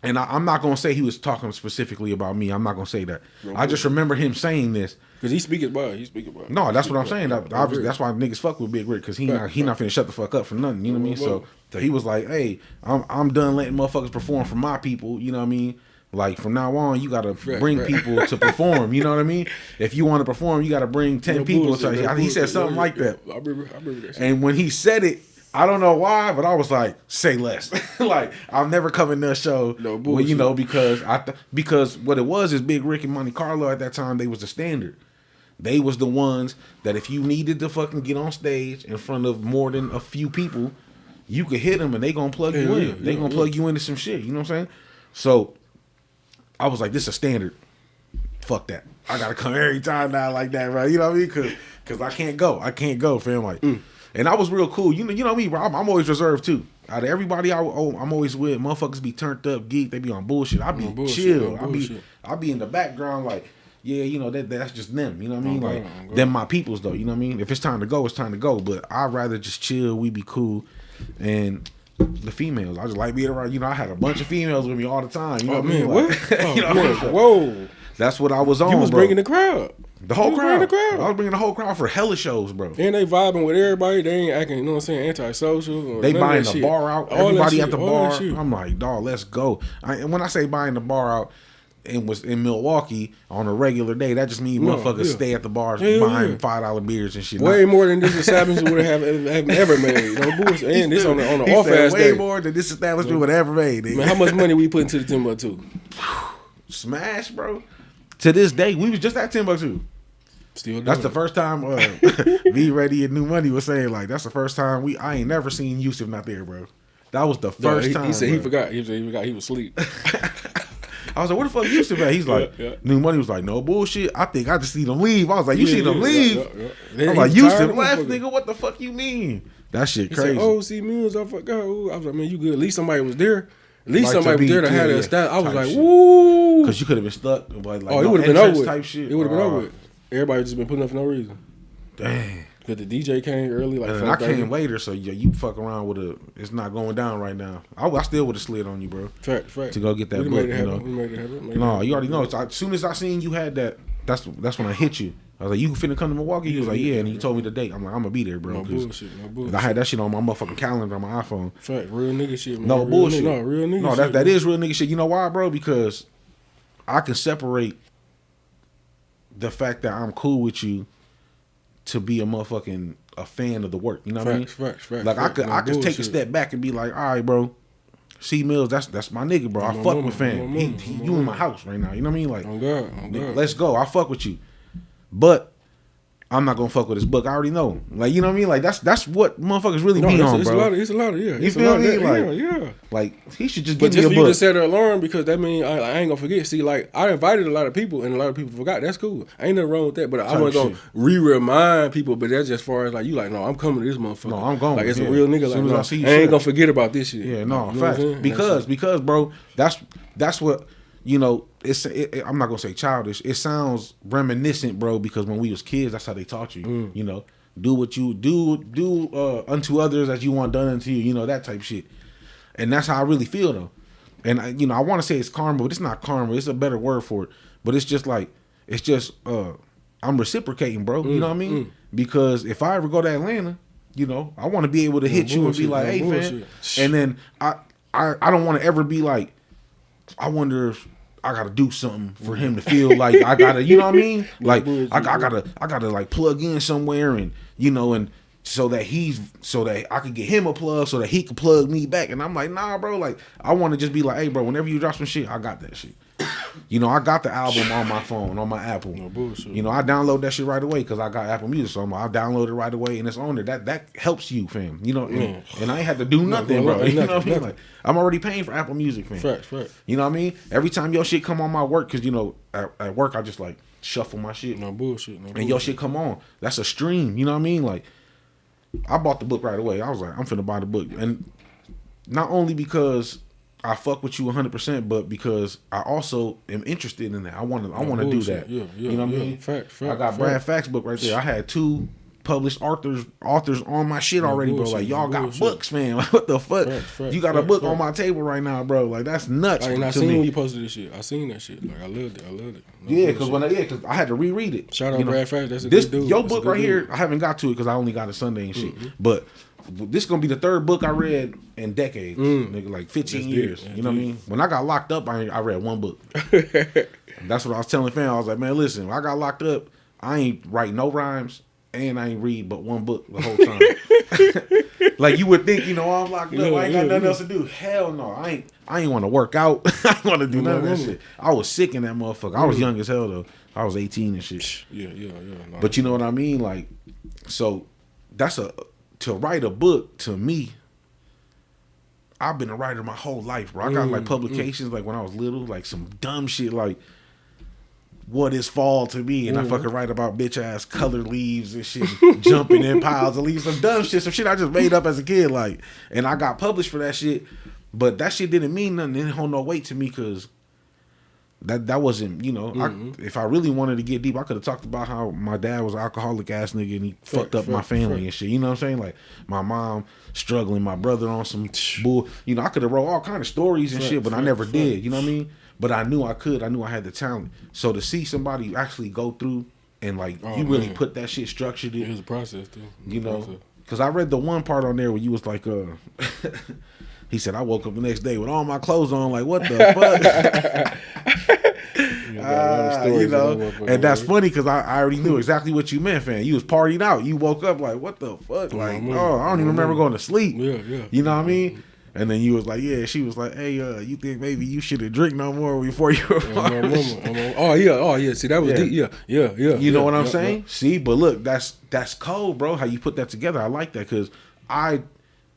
And I'm not going to say he was talking specifically about me. I'm not going to say that. I just remember him saying this. Because he speak about it. No, that's what I'm saying. That's why niggas fuck with Big Rick, because he not finna shut the fuck up for nothing. You know what I mean? So he was like, hey, I'm done letting motherfuckers perform for my people. You know what I mean? Like, from now on, you got to bring people to perform. You know what I mean? If you want to perform, you got to bring 10 people. He said something like that. I remember that shit. And when he said it, I don't know why, but I was like, say less. Like, I'll never come in their show. No bullshit. Well, because what it was is Big Rick and Monte Carlo at that time, they was the standard. They was the ones that if you needed to fucking get on stage in front of more than a few people, you could hit them and they gonna plug you in. They gonna plug you into some shit. You know what I'm saying? So I was like, this is a standard. Fuck that. I gotta come every time now like that, right? You know what I mean? Cause I can't go, fam. Like. And I was real cool. You know me, bro. I'm always reserved too. Out of everybody I'm always with, motherfuckers be turned up, geek. They be on bullshit. I be chill. I be in the background like, yeah, that's just them. You know what I mean? Like them my peoples though. You know what I mean? If it's time to go, it's time to go. But I'd rather just chill. We be cool. And the females, I just like being around. I had a bunch of females with me all the time. You know what I mean? What? Whoa. That's what I was on. You was bringing the crowd. The whole crowd. I was bringing the whole crowd for hella shows, bro. And they vibing with everybody. They ain't acting, you know what I'm saying, antisocial. They buying the bar out. Everybody at the bar. I'm like, dawg, let's go. And when I say buying the bar out, it was in Milwaukee on a regular day. That just means motherfuckers stay at the bars buying $5 beers and shit. Way more than this establishment would have ever made. No bullshit. And this on the off ass day. Way more than this establishment would ever made. Man, how much money we put into the Timbuktu? Smash, bro. To this day, we was just at Timbuktu. Still doing That's the first time Be Ready and New Money was saying, like, that's the first time I ain't never seen Yusuf not there, bro. That was the first time. He said he forgot. He forgot he was asleep. I was like, where the fuck Yusuf at? He's like, New Money was like, no bullshit. I think I just seen him leave. I was like, you seen him leave? I was like, Yusuf left, nigga. What the fuck you mean? That shit he crazy. Said, oh, see, Mills, I forgot. I was like, man, you good. At least somebody was there. At least somebody was there to have that stat. I was like, shit. Woo. Because you could have been stuck. Like, it would have been over with. Type shit. It would have been over with. Everybody just been putting up for no reason. Dang. Because the DJ came early. Like, and I came later, so you fuck around with it's not going down right now. I still would have slid on you, bro. Fact. To go get that book, We made it happen. No, you already know. So as soon as I seen you had that, that's when I hit you. I was like, you finna come to Milwaukee? He was like, yeah. And he told me the date. I'm like, I'm gonna be there, bro. No bullshit. I had that shit on my motherfucking calendar on my iPhone. Fact, real nigga shit, man. No bullshit. No, real nigga no, shit. that is real nigga shit. You know why, bro? Because I can separate the fact that I'm cool with you to be a fan of the work. You know what I mean? Facts. Like I could take a step back and be like, all right, bro. C-Mills, that's my nigga, bro. I fuck with fam. You in my house right now. You know what I mean? Like, on God. Let's go. I fuck with you. But I'm not gonna fuck with his book. I already know. Like, you know what I mean? Like that's what motherfuckers really be on, bro. It's a lot of yeah. You feel me? Like, yeah. Like he should just But give just me for a you to book. set an alarm, because that means I ain't gonna forget. See, like I invited a lot of people and a lot of people forgot. That's cool. Ain't nothing wrong with that. But I wasn't gonna remind people. But that's just as far as like you like, no, I'm coming to this motherfucker. No, I'm going. Like it's a real nigga. Like, no, I ain't gonna forget about this shit. Yeah, no, you facts. Because bro, that's what, you know. I'm not gonna say childish. It sounds reminiscent, bro. Because when we was kids, that's how they taught you. You know, do what you do unto others as you want done unto you. You know, that type shit. And that's how I really feel though. And I want to say it's karma, but it's not karma. It's a better word for it. But it's just like I'm reciprocating, bro. You know what I mean? Because if I ever go to Atlanta, you know, I want to be able to hit you and be like, hey, fam. And then I don't want to ever be like, I wonder if I gotta do something for him to feel like I gotta, you know what I mean? Like I gotta like plug in somewhere, and you know, and so that I could get him a plug, so that he could plug me back. And I'm like, nah, bro. Like I want to just be like, hey, bro. Whenever you drop some shit, I got that shit. You know, I got the album on my phone, on my Apple. No bullshit. You know, I download that shit right away because I got Apple Music, so I download it right away, and it's on there. That helps you, fam. You know, and I ain't had to do nothing, bro. You know what I mean? Like I'm already paying for Apple Music, fam. Fact. You know what I mean? Every time your shit come on my work, because you know, at work I just like shuffle my shit. No bullshit. And your shit come on. That's a stream. You know what I mean? Like I bought the book right away. I was like, I'm finna buy the book, and not only because I fuck with you 100%, but because I also am interested in that. I want to do that. Yeah, you know what I mean? Fact. I got Brad Fax's book right there. I had 2 published authors on my shit already, bro. Like y'all got books, man. Like, what the fuck? You got a book on my table right now, bro. Like that's nuts. I seen when you posted this shit. I seen that shit. Like I loved it. No because I had to reread it. Shout out Brad Fax. That's a good dude. Your book right here, I haven't got to it because I only got it Sunday and shit. But this is gonna be the 3rd book I read in decades, nigga, like 15 years. You know what I mean? When I got locked up, I read 1 book. That's what I was telling fam. I was like, man, listen, when I got locked up, I ain't write no rhymes and I ain't read but 1 book the whole time. Like you would think, you know, I'm locked up, I ain't got nothing else to do. Hell no, I ain't want to work out. I ain't want to do none of that shit. I was sick in that motherfucker. I was young as hell though. I was 18 and shit. Yeah. No, but you know what I mean? Like, so that's to write a book, to me, I've been a writer my whole life, bro. I got like publications like when I was little, like some dumb shit like What Is Fall to Me, and I fucking write about bitch ass colored leaves and shit, jumping in piles of leaves, some dumb shit, some shit I just made up as a kid, like, and I got published for that shit, but that shit didn't mean nothing. It didn't hold no weight to me because that wasn't, you know, if I really wanted to get deep, I could have talked about how my dad was an alcoholic ass nigga and he fucked up my family and shit. You know what I'm saying? Like my mom struggling, my brother on some bull. You know, I could have wrote all kind of stories and shit, but I never did. You know what I mean? But I knew I could. I knew I had the talent. So to see somebody actually go through and like you really put that shit, structured it. It was a process too. You know, because I read the one part on there where you was like, he said, I woke up the next day with all my clothes on, like, what the fuck? You know, and that's funny because I already knew exactly what you meant, fam. You was partying out. You woke up like, what the fuck? Like, oh, I don't even remember going to sleep. Yeah. You know what I mean? And then you was like, yeah, she was like, hey, you think maybe you shouldn't drink no more before you were Oh yeah. See, that was deep. Yeah. You know what I'm saying? Yeah. See, but look, that's cold, bro. How you put that together. I like that because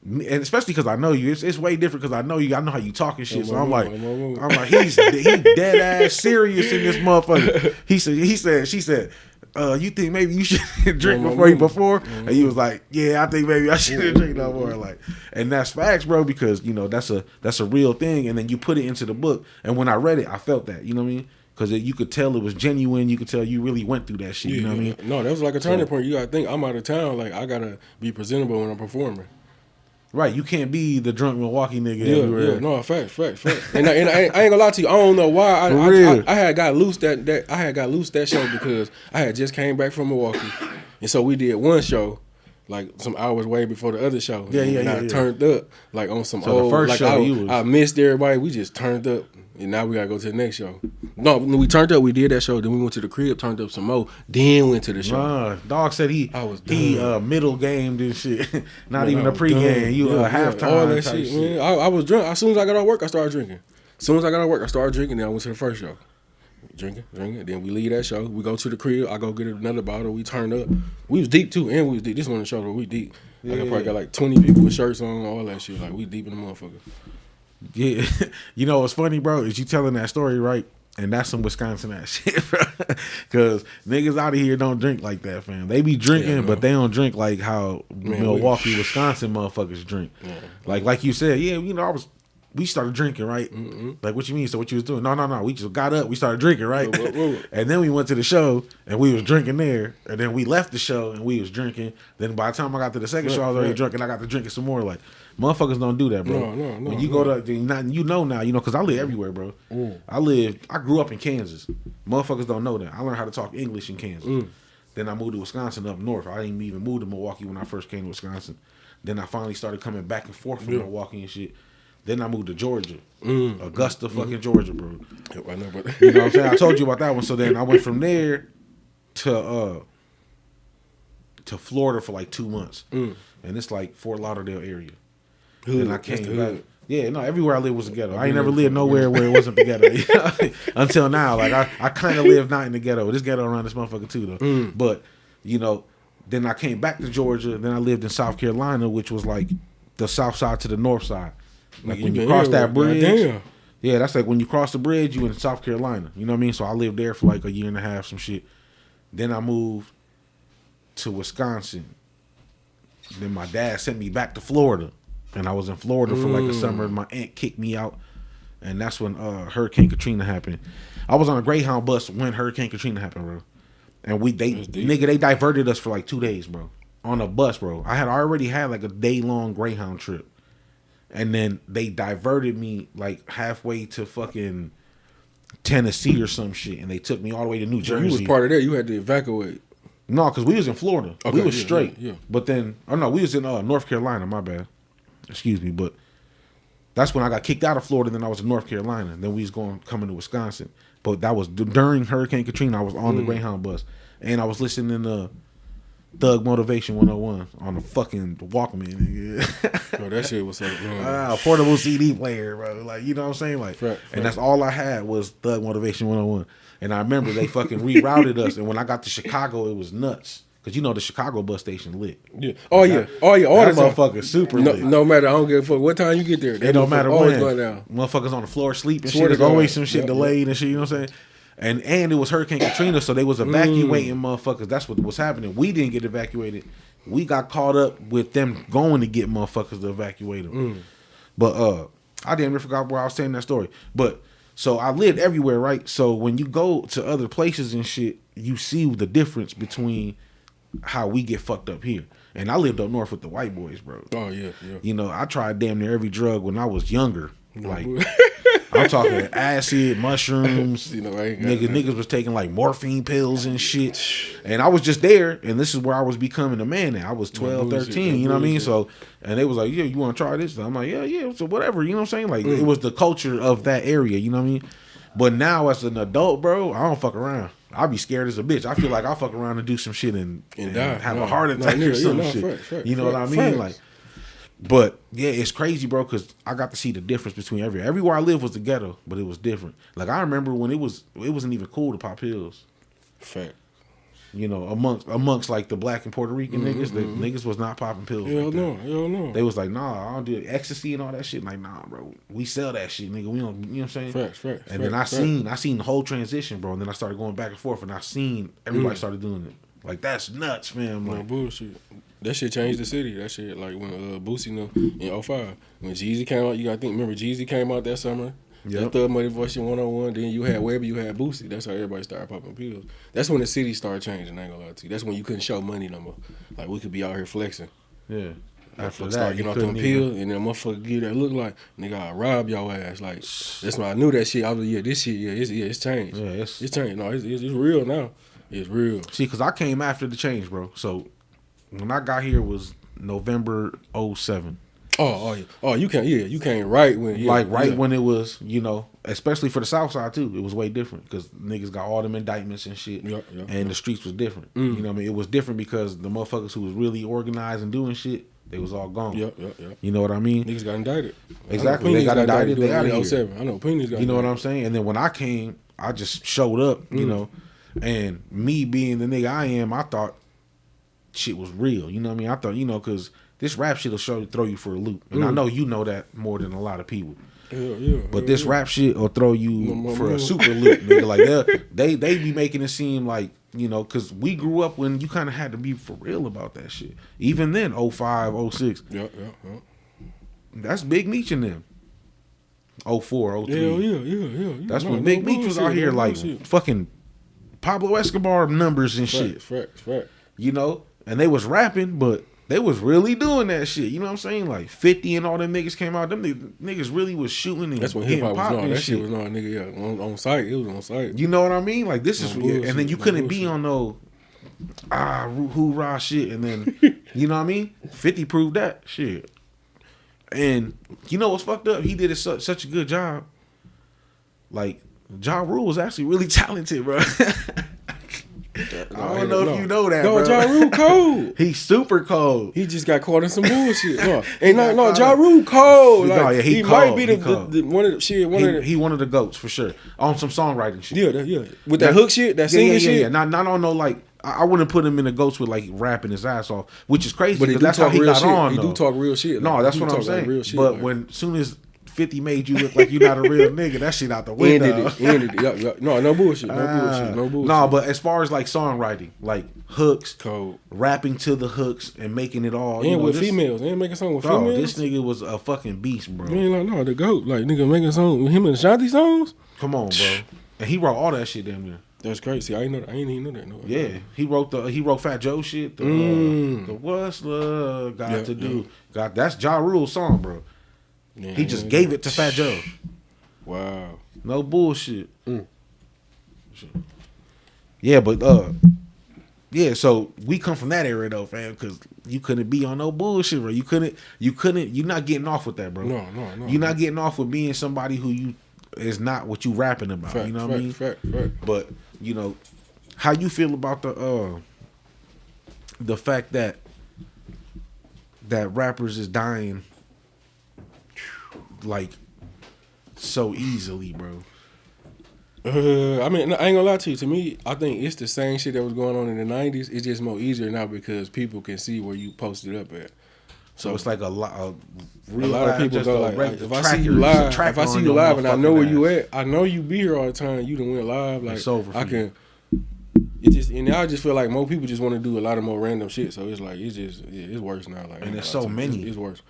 and especially because I know you, it's way different because I know you. I know how you talk and shit. So I'm like, he dead ass serious in this motherfucker. She said, you think maybe you should drink before? And he was like, yeah, I think maybe I shouldn't drink no more. Like, and that's facts, bro, because you know that's a real thing. And then you put it into the book, and when I read it, I felt that. You know what I mean? Because you could tell it was genuine. You could tell you really went through that shit. You know what I mean? No, that was like a turning point. You gotta think I'm out of town. Like I gotta be presentable when I'm performing. Right, you can't be the drunk Milwaukee nigga everywhere. Yeah, no, facts. And I ain't gonna lie to you, I don't know why I had got loose that show because I had just came back from Milwaukee, and so we did one show, like some hours way before the other show. And I turned up like on some old. The first like show I missed everybody. We just turned up, and now we gotta go to the next show. No, we turned up. We did that show. Then we went to the crib, turned up some more. Then went to the show. Dog said he middle gamed and shit. Not even a pregame. Halftime. All that shit, man. I was drunk. As soon as I got out of work, I started drinking. Then I went to the first show. Drinking. Then we leave that show. We go to the crib. I go get another bottle. We turn up. We was deep too, and we was deep. This one the show where we deep. Like I probably got like 20 people with shirts on, all that shit. Like we deep in the motherfucker. Yeah, you know what's funny, bro? Is you telling that story, right? And that's some Wisconsin ass shit, bro. Because niggas out of here don't drink like that, fam. They be drinking, but they don't drink like how Milwaukee, Wisconsin motherfuckers drink. Yeah. Like you said, we started drinking, right? Mm-hmm. Like, what you mean? So what you was doing? No. We just got up. We started drinking, right? Whoa. And then we went to the show, and we was drinking there. And then we left the show, and we was drinking. Then by the time I got to the second show, I was already drunk, and I got to drinking some more. Like, motherfuckers don't do that, bro. No. When you go to, you know now, because I live everywhere, bro. I grew up in Kansas. Motherfuckers don't know that. I learned how to talk English in Kansas. Then I moved to Wisconsin up north. I didn't even move to Milwaukee when I first came to Wisconsin. Then I finally started coming back and forth from Milwaukee and shit. Then I moved to Georgia, Augusta, fucking Georgia, bro. Yep, I know, but you know what I'm saying? I told you about that one. So then I went from there to Florida for like 2 months, and it's like Fort Lauderdale area. Then I came back. Yeah, no, everywhere I lived was a ghetto. I ain't never lived nowhere where it wasn't the ghetto until now. Like I kind of lived not in the ghetto. This ghetto around this motherfucker too, though. But then I came back to Georgia. Then I lived in South Carolina, which was like the south side to the north side. Like when you cross that bridge, that's like when you cross the bridge, you in South Carolina. You know what I mean? So I lived there for like a year and a half, some shit. Then I moved to Wisconsin. Then my dad sent me back to Florida, and I was in Florida for like a summer. My aunt kicked me out, and that's when Hurricane Katrina happened. I was on a Greyhound bus when Hurricane Katrina happened, bro. And they diverted us for like 2 days, bro, on a bus, bro. I had already had like a day-long Greyhound trip. And then they diverted me like halfway to fucking Tennessee or some shit, and they took me all the way to New Jersey. You was part of that. You had to evacuate. No, because we was in Florida. Okay, we was straight. Yeah. But then, we was in North Carolina. My bad. Excuse me. But that's when I got kicked out of Florida. Then I was in North Carolina. Then we was coming to Wisconsin. But that was during Hurricane Katrina. I was on the Greyhound bus, and I was listening to Thug Motivation 101 on the fucking Walkman. Bro, that shit was so portable CD player, bro. Like, you know what I'm saying? Like, right. And that's all I had was Thug Motivation 101. And I remember they fucking rerouted us. And when I got to Chicago, it was nuts. Because the Chicago bus station lit. Yeah. All that motherfucker super lit. No matter, I don't give a fuck what time you get there. It don't matter when. Going down. Motherfuckers on the floor sleeping. Shit. There's always some shit delayed and shit. You know what I'm saying? And it was Hurricane Katrina, so they was evacuating motherfuckers. That's what was happening. We didn't get evacuated. We got caught up with them going to get motherfuckers to evacuate them. But I damn near forgot where I was saying that story. But so I lived everywhere, right? So when you go to other places and shit, you see the difference between how we get fucked up here. And I lived up north with the white boys, bro. Oh yeah. I tried damn near every drug when I was younger. Like I'm talking acid, mushrooms. Niggas was taking like morphine pills and shit. And I was just there, and this is where I was becoming a man now. I was 12, 13, you know what I mean? So, and they was like, yeah, you want to try this? And I'm like, yeah, so whatever, you know what I'm saying? Like, it was the culture of that area, you know what I mean? But now as an adult, bro, I don't fuck around. I'll be scared as a bitch. I feel like I'll fuck around and do some shit and have a heart attack or some shit. You know what I mean? Like, but yeah, it's crazy, bro, because I got to see the difference between everywhere I lived was the ghetto, but it was different. Like I remember when it wasn't even cool to pop pills. Fact. Amongst like the black and Puerto Rican niggas, the niggas was not popping pills. Hell no. They was like, nah, I don't do ecstasy and all that shit. Like, nah, bro, we sell that shit, nigga. We don't, you know what I'm saying? Facts. And then I seen the whole transition, bro. And then I started going back and forth, and I seen everybody started doing it. Like that's nuts, fam. Like bullshit. That shit changed the city. That shit, like when Boosie in 05. When Jeezy came out, you gotta think, remember Jeezy came out that summer? Yep. Thug Motivation 101. Then you had Webber, you had Boosie. That's how everybody started popping pills. That's when the city started changing, I ain't gonna lie to you. That's when you couldn't show money no more. Like we could be out here flexing. Yeah. After Motherfucker that, start you getting off them couldn't pills, and then motherfucker give that look like, nigga, I'll rob your ass. Like, that's when I knew that shit. I was like, yeah, this shit, it's changed. Yeah, it's changed. No, it's real now. It's real. See, because I came after the change, bro. So when I got here was November 07. You came right when, when it was, especially for the South Side too. It was way different because niggas got all them indictments and shit, and the streets was different. You know what I mean? It was different because the motherfuckers who was really organized and doing shit, they was all gone. You know what I mean? Niggas got indicted. Exactly. They got indicted. They out of here. 07. I know Penis got. You know what I'm saying? And then when I came, I just showed up. You know, and me being the nigga I am, I thought shit was real. You know what I mean? I thought, because this rap shit will throw you for a loop. And I know you know that more than a lot of people. But this rap shit will throw you for a super loop, nigga. Like they be making it seem like, because we grew up when you kind of had to be for real about that shit. Even then, 05, 06. Yeah. That's Big Meech in them. 04, 03. Yeah. That's when Big Meech was out here like fucking Pablo Escobar numbers and shit. Facts. And they was rapping, but they was really doing that shit. You know what I'm saying? Like 50 and all them niggas came out. Them niggas really was shooting and that's when hip hop was on. That shit was on, nigga. On site. It was on site. You know what I mean? Like this is, and then you couldn't be on no hoorah shit. And then you know what I mean? 50 proved that shit. And you know what's fucked up? He did such a good job. Like Ja Rule was actually really talented, bro. I don't know if you know that, bro. Ja Rule cold. He's super cold. He just got caught in some bullshit. Ja Rule cold. Like, he cold. Might be one of the GOATs for sure on some songwriting shit. Yeah. With that hook shit, that singing shit. Yeah. Not on no like. I wouldn't put him in the GOATs with like rapping his ass off, which is crazy because that's how he got on. He do talk real shit. No, that's what I'm saying. Real shit, but when soon as 50 made you look like you're not a real nigga, that shit out the window. Ended it. No bullshit. No bullshit. No, but as far as like songwriting, like hooks, cold, rapping to the hooks and making it all. And with females. They ain't making a song with females. This nigga was a fucking beast, bro. You ain't like, no, the GOAT. Like, nigga making a song with him and Ashanti songs? Come on, bro. And he wrote all that shit damn near. That's crazy. I ain't even know that. No. Yeah, he wrote Fat Joe shit. The What's Love Got to Do. That's Ja Rule's song, bro. Yeah, he just gave it to Fat Joe. Wow. No bullshit. Yeah, but so we come from that era though, fam, because you couldn't be on no bullshit, bro. You couldn't. You're not getting off with that, bro. No. You're not getting off with being somebody who you is not what you rapping about. Fact, you know what I mean? Fact. But how you feel about the fact that rappers is dying like so easily, bro? I mean, I ain't gonna lie to you. To me, I think it's the same shit that was going on in the 90s. It's just more easier now because people can see where you posted up at. So it's like a lot of people go like if I see you live, and I know where you at, I know you be here all the time. You done went live, like I can. It just and now I just feel like more people just want to do a lot of more random shit. So it's like it's worse now. Like, and there's so many. It's worse.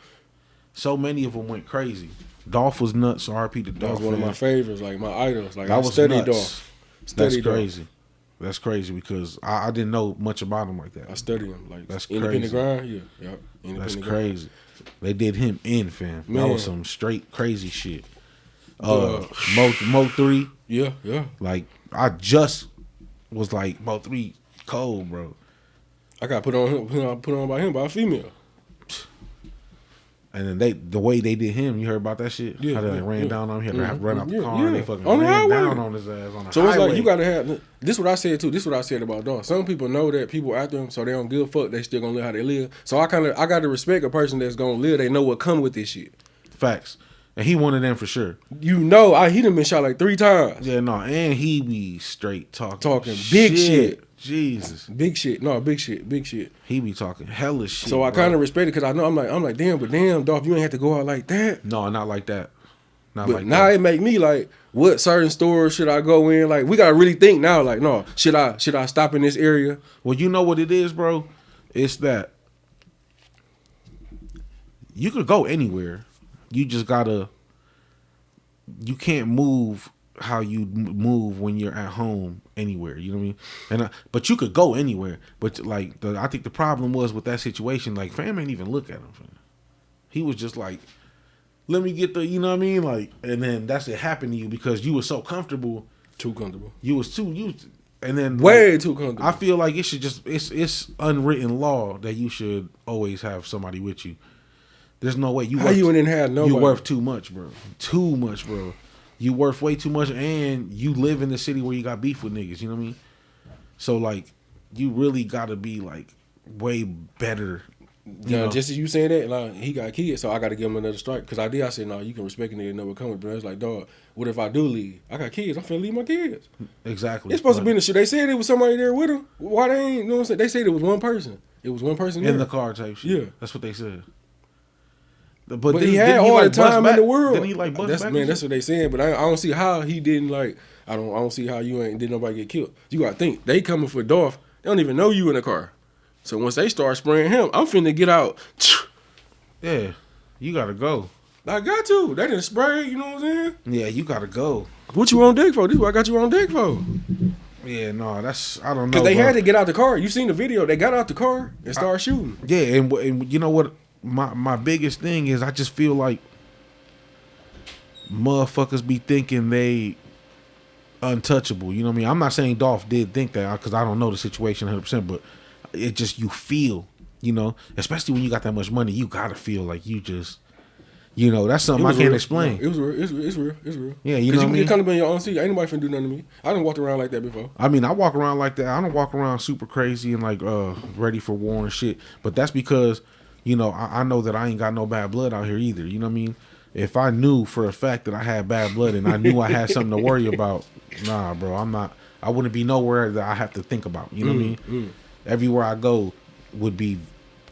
So many of them went crazy. Dolph was nuts. So RP to Dolph. That was one of my favorites, like my idols. Like that I was studied nuts. Dolph. That's crazy. That's crazy because I didn't know much about him like that. I studied him. Like that's independent crazy. grind. Yeah. That's crazy. They did him in, fam. Man. That was some straight crazy shit. Mo 3. Yeah. Like I just was like Mo 3 cold, bro. I got put on by him by a female. And then the way they did him, you heard about that shit? How they ran down on him, he had to run out the car, and they fucking on ran down on his ass on the highway. So it's like you gotta have this. What I said too. This is what I said about Dolph. Some people know that people after him, so they don't give a fuck. They still gonna live how they live. So I got to respect a person that's gonna live. They know what come with this shit. Facts. And he one of them for sure. He done been shot like 3 times. Yeah, no, and he be straight talking big shit. Jesus, big shit. Big shit. He be talking hella shit. So I kind of respect it because I know I'm like damn, Dolph, you ain't have to go out like that. No, not like that. But now it make me like, what certain stores should I go in? Like we gotta really think now. Like, no, should I stop in this area? Well, you know what it is, bro. It's that you could go anywhere. You just gotta. You can't move how you move when you're at home anywhere. You know what I mean? And but you could go anywhere. But like I think the problem was with that situation. Like fam ain't even look at him. Fam. He was just like, let me get the, you know what I mean? Like, and then that's it happened to you because you were so comfortable. Too comfortable. And then way too comfortable. I feel like it should just it's unwritten law that you should always have somebody with you. There's no way you didn't have nobody. You worth too much, bro. Too much, bro. You worth way too much, and you live in the city where you got beef with niggas. You know what I mean? So like, you really got to be like way better. You know? Just as you saying that, like he got kids, so I got to give him another strike. Because I said, no, you can respect a nigga and know what comes. But it's like, dog, what if I do leave? I got kids. I'm finna leave my kids. Exactly. It's supposed to be in the shit. They said it was somebody there with him. Why they ain't? You know what I'm saying? They said it was one person. It was one person in the car type shit. Yeah, that's what they said. But he had all the time in the world. Didn't he like bust back? Man, that's what they saying. But I don't see how he didn't like. I don't see how you didn't nobody get killed. You gotta think they coming for Dolph. They don't even know you in the car. So once they start spraying him, I'm finna get out. Yeah, you gotta go. I got to. They didn't spray. You know what I'm saying? Yeah, you gotta go. What you on deck for? This is what I got you on deck for. Yeah, no, I don't know. Because they had to get out the car. You seen the video? They got out the car and started shooting. Yeah, and you know what? My biggest thing is I just feel like motherfuckers be thinking they untouchable. You know what I mean? I'm not saying Dolph did think that because I don't know the situation 100%, but it just you feel, you know, especially when you got that much money, you gotta feel like you just, you know, that's something I can't explain. It was real. It's real. Yeah, you know, you can get comfortable in your own seat. Ain't nobody finna do nothing to me. I done walked around like that before. I mean, I walk around like that. I don't walk around super crazy and like ready for war and shit. But that's because, you know, I know that I ain't got no bad blood out here either. You know what I mean? If I knew for a fact that I had bad blood and I knew I had something to worry about, nah, bro, I wouldn't be nowhere that I have to think about. You know what I mean? Everywhere I go would be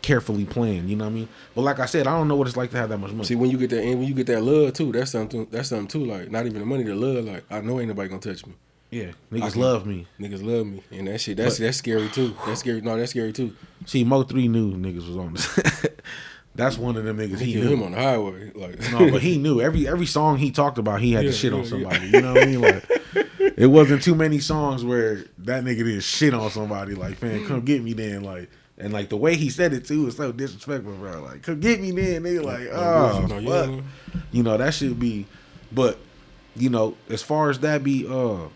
carefully planned. You know what I mean? But like I said, I don't know what it's like to have that much money. See, when you get that, and when you get that love too, that's something too. Like not even the money, the love. Like I know ain't nobody gonna touch me. Yeah, niggas love me. Niggas love me, and that shit. That's scary too. That's scary. No, that's scary too. See, Mo3 knew niggas was on this. That's one of them niggas he knew. Him on the highway, like no, but he knew every song he talked about. He had to shit on somebody. You know what I mean? Like it wasn't too many songs where that nigga did shit on somebody. Like, man, come get me then. Like, and like the way he said it too was so disrespectful, bro. Like, come get me then. They like, oh, fuck. You know that should be. But you know, as far as that be, damn,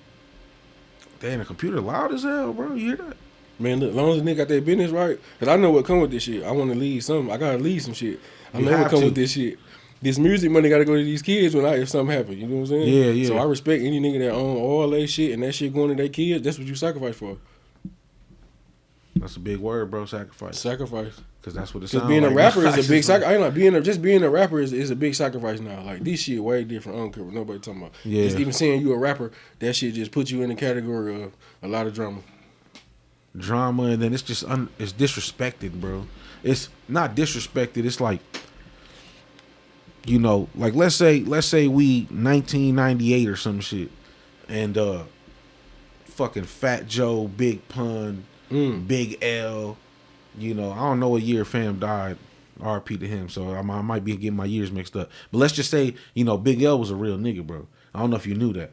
the computer loud as hell, bro. You hear that? Man, look, as long as the nigga got that business right, because I know what come with this shit. I want to lead something. I got to lead some shit. I know what come with this shit. This music money got to go to these kids if something happen. You know what I'm saying? Yeah, yeah. So I respect any nigga that own all that shit and that shit going to their kids. That's what you sacrifice for. That's a big word, bro. Sacrifice. Sacrifice. Because that's what it sounds like. Because being a rapper is a big sacrifice. I ain't like just being a rapper is a big sacrifice now. Like this shit way different. I don't care what nobody talking about. Yeah. Just even saying you a rapper, that shit just put you in the category of a lot of drama. Drama, and then it's just it's disrespected, bro. It's not disrespected. It's like, you know, like let's say we 1998 or some shit, and fucking Fat Joe, Big Pun, Big L, you know, I don't know what year fam died. RP to him, so I might be getting my years mixed up. But let's just say, you know, Big L was a real nigga, bro. I don't know if you knew that.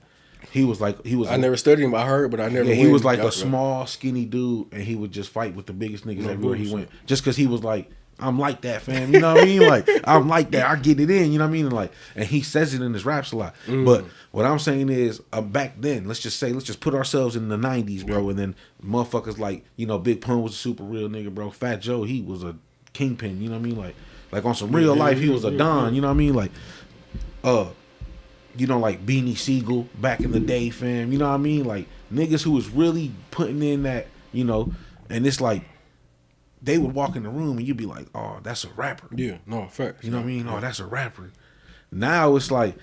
He was. I never studied him. I heard, but I never. Yeah, he was like a small, skinny dude, and he would just fight with the biggest niggas everywhere he went. Just because he was like, I'm like that, fam. You know what I mean? Like, I'm like that. I get it in. You know what I mean? And he says it in his raps a lot. But what I'm saying is, back then, let's just put ourselves in the 90s, bro. And then motherfuckers like, you know, Big Pun was a super real nigga, bro. Fat Joe, he was a kingpin. You know what I mean? Like on some real life, he was a don. You know what I mean? Like, you know, like Beanie Siegel back in the day, fam. You know what I mean? Like niggas who was really putting in that, you know, and it's like they would walk in the room and you'd be like, oh, that's a rapper. Yeah, no, facts. You know what I mean? Oh, that's a rapper. Now it's like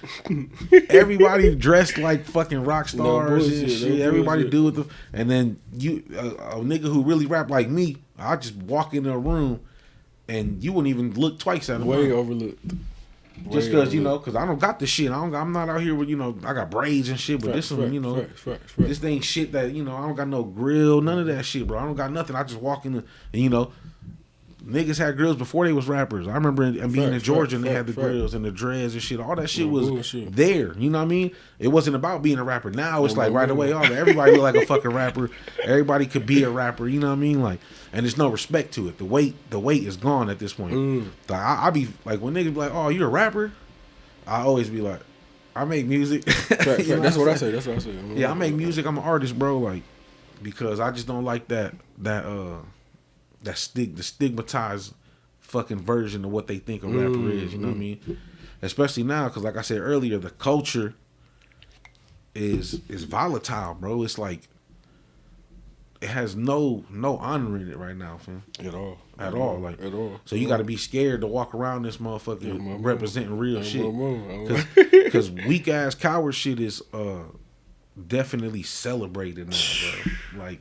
everybody dressed like fucking rock stars and shit. Everybody do it, and then you a nigga who really rap like me, I just walk in a room and you wouldn't even look twice at him. Way overlooked. Just because, you know, because I don't got the shit. I'm not out here with, you know, I got braids and shit, but you know, this ain't shit that, you know, I don't got no grill, none of that shit, bro. I don't got nothing. I just walk in and, you know, niggas had grills before they was rappers. I remember being in Georgia and they had the grills and the dreads and shit. All that shit was there. You know what I mean? It wasn't about being a rapper. Now it's like right away, everybody look like a fucking rapper. Everybody could be a rapper. You know what I mean? Like, and there's no respect to it. The weight is gone at this point. Like, I be like, when niggas be like, "Oh, you a rapper?" I always be like, "I make music." That's what I say. Yeah, I make music. I'm an artist, bro. Like, because I just don't like the stigmatized fucking version of what they think a rapper is. You know what I mean? Especially now, because like I said earlier, the culture is volatile, bro. It's like it has no honor in it right now, fam. At all. So you got to be scared to walk around this motherfucker representing real shit. Because weak ass coward shit is definitely celebrated now, bro. Like,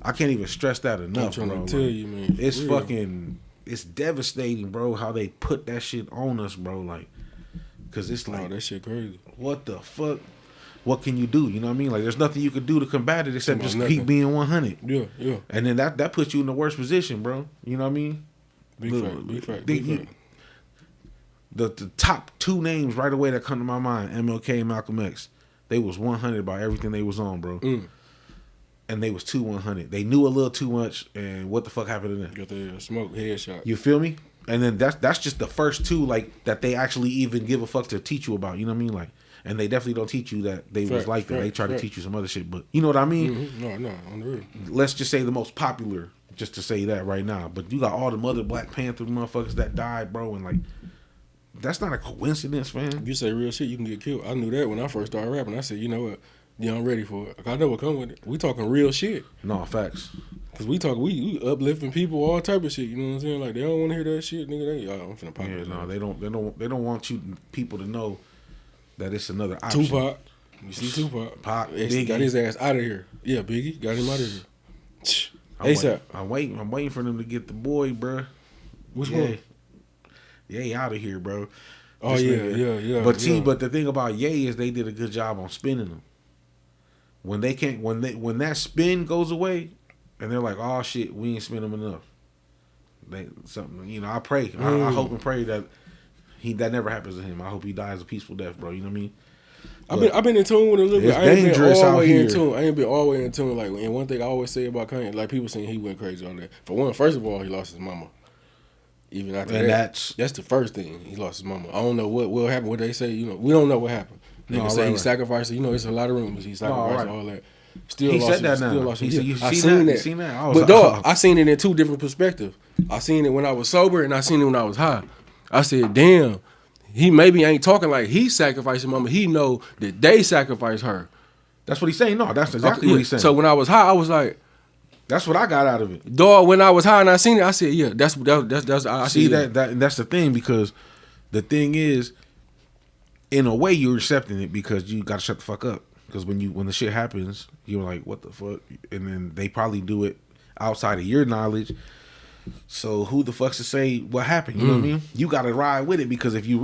I can't even stress that enough, I'm bro. trying to tell you, man. It's fucking, it's devastating, bro, how they put that shit on us, bro. Like, because it's like, that shit crazy. What the fuck? What can you do? You know what I mean? Like, there's nothing you could do to combat it except just keep being 100. Yeah. And then that puts you in the worst position, bro. You know what I mean? Big fact. The top two names right away that come to my mind, MLK and Malcolm X, they was 100 by everything they was on, bro. And they was too 100. They knew a little too much, and what the fuck happened to them? Got the smoke headshot. You feel me? And then that's just the first two, like, that they actually even give a fuck to teach you about. You know what I mean? Like, and they definitely don't teach you that they was like that. They try to teach you some other shit, but you know what I mean? No, on the real. Let's just say the most popular, just to say that right now. But you got all the other Black Panther motherfuckers that died, bro, and like, that's not a coincidence, fam. If you say real shit, you can get killed. I knew that when I first started rapping. I said, you know what? Yeah, I'm ready for it. I know what come with it. We talking real shit. No, facts. Cause we uplifting people, all type of shit. You know what I'm saying? Like, they don't want to hear that shit, nigga. I'm finna pop it. No, they don't want people to know that it's another option. Tupac, you see Tupac? Biggie got his ass out of here. Yeah, Biggie got him out of here. ASAP. I'm waiting for them to get the boy, bro. Which one? Ye out of here, bro. Oh yeah. But the thing about Ye is they did a good job on spinning them. When they can't, when that spin goes away, and they're like, "Oh shit, we ain't spin them enough." I pray. I hope and pray that that never happens to him. I hope he dies a peaceful death, bro. You know what I mean? I've been in tune with a little bit. I ain't been all the way in tune. I ain't been all the way in tune. Like, and one thing I always say about Kanye, like, people saying he went crazy on that. For one, first of all, he lost his mama. Even after that's the first thing. He lost his mama. I don't know what happened. What they say, we don't know what happened. They can say he sacrificed. It's a lot of rumors. He sacrificed all that. He said that now. I seen that. But dog, I seen it in two different perspectives. I seen it when I was sober, and I seen it when I was high. I said, damn, he maybe ain't talking like he sacrificed his mama. He know that they sacrificed her. That's what he's saying. No, that's exactly what he's saying. So when I was high, I was like, that's what I got out of it. Dog, when I was high and I seen it, I said, yeah, that's I see that's the thing, because the thing is, in a way, you're accepting it because you got to shut the fuck up. Because when the shit happens, you're like, what the fuck? And then they probably do it outside of your knowledge. So who the fuck's to say what happened? You know what I mean? You got to ride with it, because if you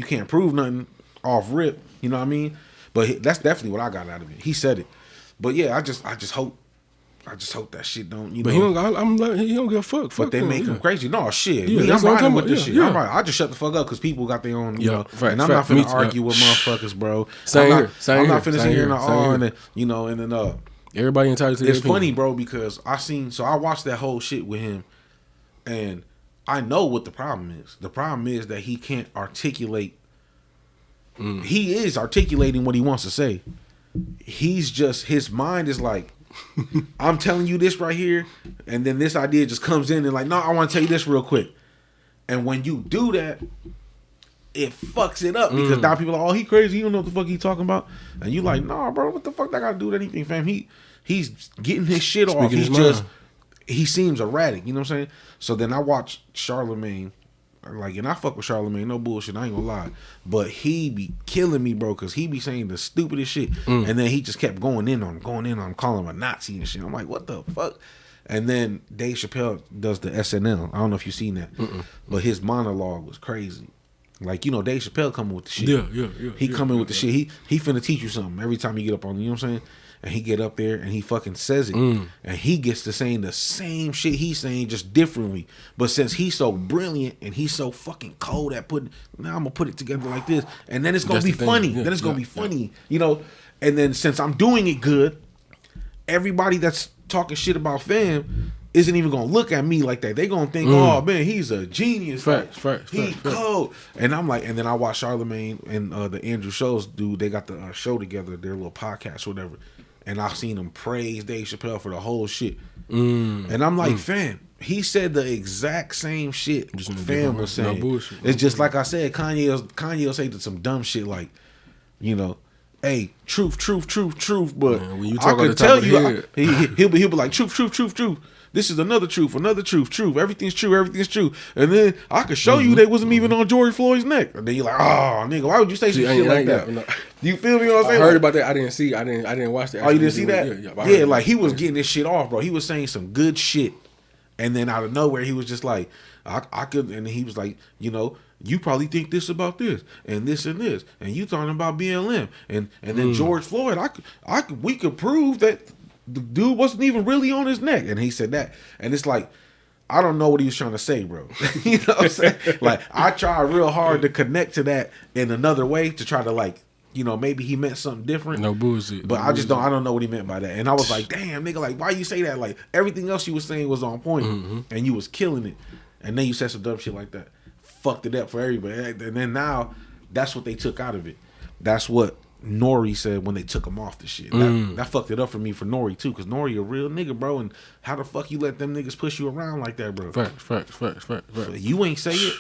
can't prove nothing off rip. You know what I mean? But that's definitely what I got out of it. He said it. But yeah, I just hope that shit don't. But he don't give a fuck. But they make him crazy. No shit. Yeah, I'm riding with this shit. Yeah. I just shut the fuck up because people got their own. And I'm not finna argue with motherfuckers, bro. I'm not finna sit here and then everybody entitled to their It's opinion. funny, bro, because I watched that whole shit with him, and I know what the problem is. The problem is that he can't articulate. He is articulating what he wants to say. His mind is like, I'm telling you this right here, and then this idea just comes in and like, no, I want to tell you this real quick. And when you do that, it fucks it up, because now people are like, oh, he crazy, you don't know what the fuck he talking about. And you like, nah, bro, what the fuck that got to do with anything, fam? He's getting his shit off. He seems erratic, you know what I'm saying? So then I watched Charlemagne, and I fuck with Charlemagne, no bullshit, I ain't gonna lie. But he be killing me, bro, because he be saying the stupidest shit. And then he just kept going in on him, calling him a Nazi and shit. I'm like, what the fuck? And then Dave Chappelle does the SNL. I don't know if you've seen that. But his monologue was crazy. Like, Dave Chappelle coming with the shit. Yeah. He coming with the shit. He finna teach you something every time you get up on, you know what I'm saying? and he get up there and he fucking says it, and he gets to saying the same shit he's saying just differently. But since he's so brilliant and he's so fucking cold at putting, now I'm gonna put it together like this, and then it's gonna be funny. Then it's gonna be funny, you know. And then since I'm doing it good, everybody that's talking shit about Fam isn't even gonna look at me like that. They gonna think, oh man, he's a genius. Facts. He cold. And I'm like, and then I watch Charlemagne and the Andrew Shows dude. They got the show together, their little podcast or whatever. And I've seen them praise Dave Chappelle for the whole shit. And I'm like, fam, he said the exact same shit Fam was saying. No bullshit. It's just like I said, Kanye will say some dumb shit like, you know, hey, truth. But man, when you I talk could on the top tell of the you, head. he'll be like, truth. This is another truth. Everything's true. And then I could show you they wasn't even on George Floyd's neck. And then you're like, oh, nigga, why would you say some shit like that? No. You feel me what I'm saying? I heard about that. I didn't watch that. Oh, you didn't see that? Yeah, like he was getting this shit off, bro. He was saying some good shit. And then out of nowhere, he was just like, I could, and he was like, you know, you probably think this about this and this, and you talking about BLM. And then George Floyd, we could prove that the dude wasn't even really on his neck. And he said that. And it's like, I don't know what he was trying to say, bro. You know what I'm saying? Like, I tried real hard to connect to that in another way to try to, like, you know, maybe he meant something different. No bullshit. But I don't know what he meant by that. And I was like, damn, nigga, like, why you say that? Like, everything else you was saying was on point, and you was killing it. And then you said some dumb shit like that. Fucked it up for everybody. And then now, that's what they took out of it. That's what Nori said when they took him off the shit. That fucked it up for me for Nori too, because Nori a real nigga, bro. And how the fuck you let them niggas push you around like that, bro? Facts. You ain't say it.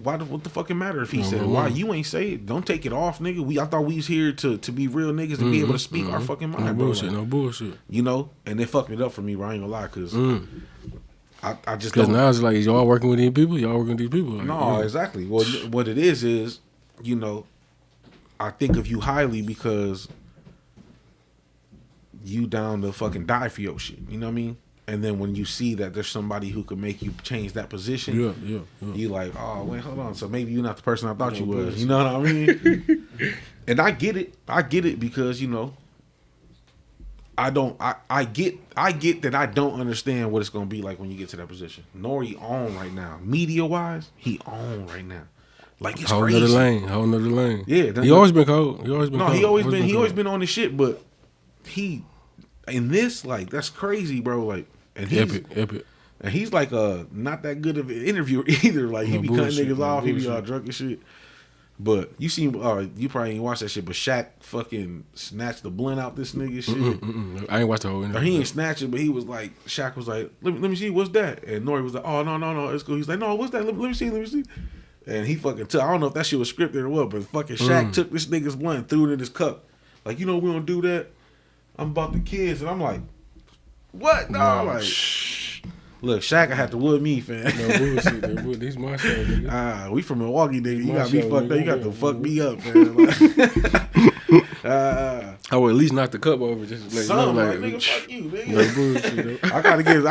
What the fucking matter if he said it? Why you ain't say it? Don't take it off, nigga. I thought we was here to be real niggas and be able to speak our fucking mind, bro. No bullshit. You know, and it fucked it up for me, bro. I ain't gonna lie, because I just because don't. now it's like y'all working with these people. Like, no, exactly. Well, what it is, you know, I think of you highly because you down to fucking die for your shit. You know what I mean? And then when you see that there's somebody who could make you change that position, you like, oh wait, hold on. So maybe you're not the person I thought you was. You know what I mean? And I get it because, you know, I get that I don't understand what it's gonna be like when you get to that position. Nori on right now, media wise, he on right now. Like it's whole crazy. Whole nother lane. Yeah, he always been cold. He always been on this shit. But he in this, like, that's crazy, bro. Like, and he's epic. And he's like not that good of an interviewer either. Like he be cutting niggas off, he be all drunk and shit. But you seen, you probably ain't watched that shit, but Shaq fucking snatched the blunt out this nigga shit. I ain't watched the whole interview. Or he ain't snatched it, but he was like, Shaq was like, let me see, what's that? And Nori was like, oh, no, it's cool. He's like, no, what's that? Let me see. And he fucking took, I don't know if that shit was scripted or what, but fucking Shaq took this nigga's blunt, threw it in his cup. Like, you know, we don't do that. I'm about the kids. And I'm like, what? No, like, look, Shaq had to wood me, fam. No bullshit. These my show, nigga. We from Milwaukee, nigga. You got me fucked up. You got to fuck me up, man. I would at least knock the cup over just to let you know, like, nigga, fuck you, nigga. No bullshit, though. I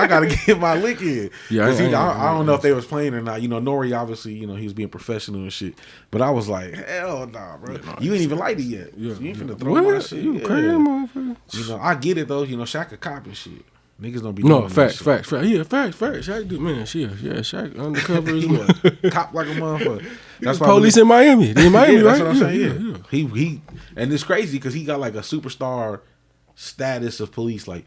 gotta get my lick in. Yeah, I don't know if they was playing or not. You know, Nori obviously, you know, he was being professional and shit. But I was like, hell nah, bro. You ain't even light it yet. Yeah, you ain't finna throw my shit. You crazy, motherfucker. You know, I get it though. You know, Shaq a cop and shit. Niggas don't be doing facts. Yeah, facts. Shaq do, man. Shaq undercover as well. Cop like a motherfucker. That's why police in Miami. They in Miami, right? That's what I'm saying. Yeah. He and it's crazy because he got like a superstar status of police. Like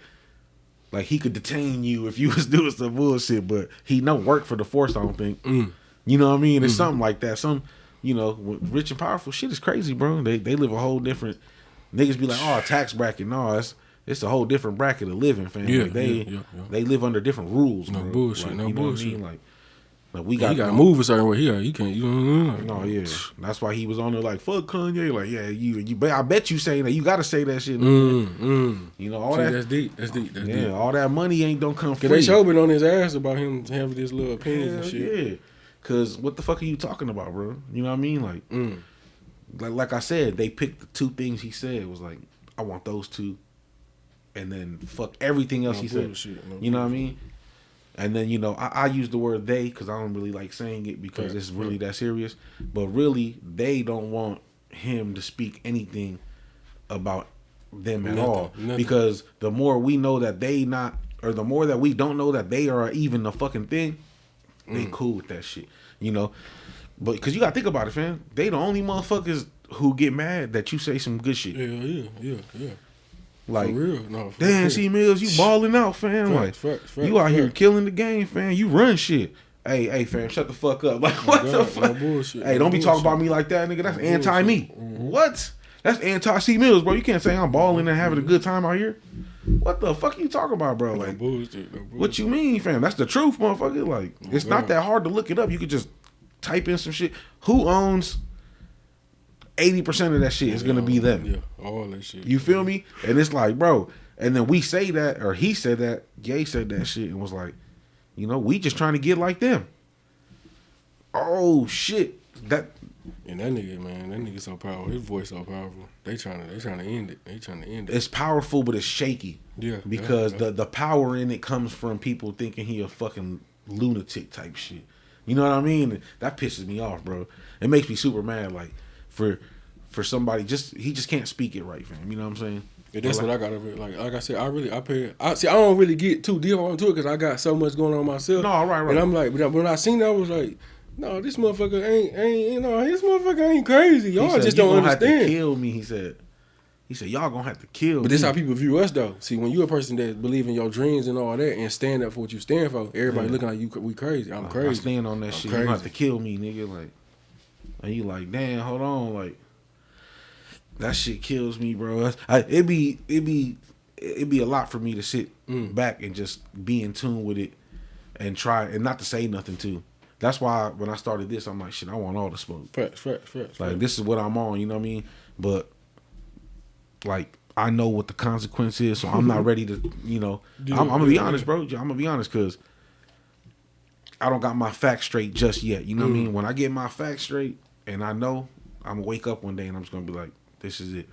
he could detain you if you was doing some bullshit, but he no work for the force. I don't think. You know what I mean? It's something like that. Some, you know, rich and powerful shit is crazy, bro. They live a whole different. Niggas be like, oh, tax bracket. No, it's a whole different bracket of living, fam. Yeah, like they live under different rules. No bro. bullshit. Like, No you know bullshit. What I mean? Like we got. He got to move a certain way. He can't. You know. No, yeah. That's why he was on there like, fuck Kanye. Like, yeah, you. I bet you saying that. You got to say that shit. You know all that. That's deep. That's deep. All that money don't come free. Cause they sure been on his ass about him having this little opinions and shit. Yeah. Cause what the fuck are you talking about, bro? You know what I mean? Like I said, they picked the two things he said. It was like, I want those two. And then fuck everything else he said. You know what I mean? And then, you know, I use the word they because I don't really like saying it because it's really that serious. But really, they don't want him to speak anything about them at all. Because the more we know that they not, or the more that we don't know that they are even a fucking thing, they cool with that shit, you know. But because you gotta think about it, fam, they the only motherfuckers who get mad that you say some good shit. Yeah. Like, for real, no. Damn, C-Mills, you balling out, fam. Facts, You out here killing the game, fam. You run shit. Hey, fam, shut the fuck up. Like, what the fuck? No bullshit. Hey, don't be talking about me like that, nigga. That's anti-me. What? That's anti-C-Mills, bro. You can't say I'm balling and having a good time out here. What the fuck you talking about, bro? Like, bullshit. What you mean, fam? That's the truth, motherfucker. Like, it's not that hard to look it up. You could just type in some shit. Who owns 80% of that shit is gonna be them. Yeah, all that shit. You feel me? And it's like, bro, and then we say that, or he said that, Ye said that shit and was like, you know, we just trying to get like them. Oh shit. And that nigga, man, that nigga so powerful. His voice so powerful. They trying to end it. They trying to end it. It's powerful, but it's shaky. Yeah. Because the power in it comes from people thinking he a fucking lunatic type shit. You know what I mean? That pisses me off, bro. It makes me super mad. Like, for somebody, he just can't speak it right, fam. You know what I'm saying? Yeah, that's what I got over it. Like I said, I don't really get too deep onto it because I got so much going on myself. No, right. And I'm like, but when I seen that, I was like, no, this motherfucker ain't, you know, this motherfucker ain't crazy. Y'all just don't understand. Have to kill me, he said. He said, y'all gonna have to kill me. But this how people view us, though. See, when you a person that believe in your dreams and all that and stand up for what you stand for, everybody looking like we crazy. I'm crazy. I stand on that shit. Crazy. You have to kill me, nigga. Like, and you like, damn, hold on. Like, that shit kills me, bro. It'd be a lot for me to sit back and just be in tune with it and try, and not to say nothing, too. That's why when I started this, I'm like, shit, I want all the smoke. Facts. Like, this is what I'm on, you know what I mean? But, like, I know what the consequence is, so I'm not ready to, you know. I'm going to be honest, bro. I'm going to be honest, because I don't got my facts straight just yet. You know what I mean? When I get my facts straight, and I know, I'm going to wake up one day and I'm just going to be like, this is it.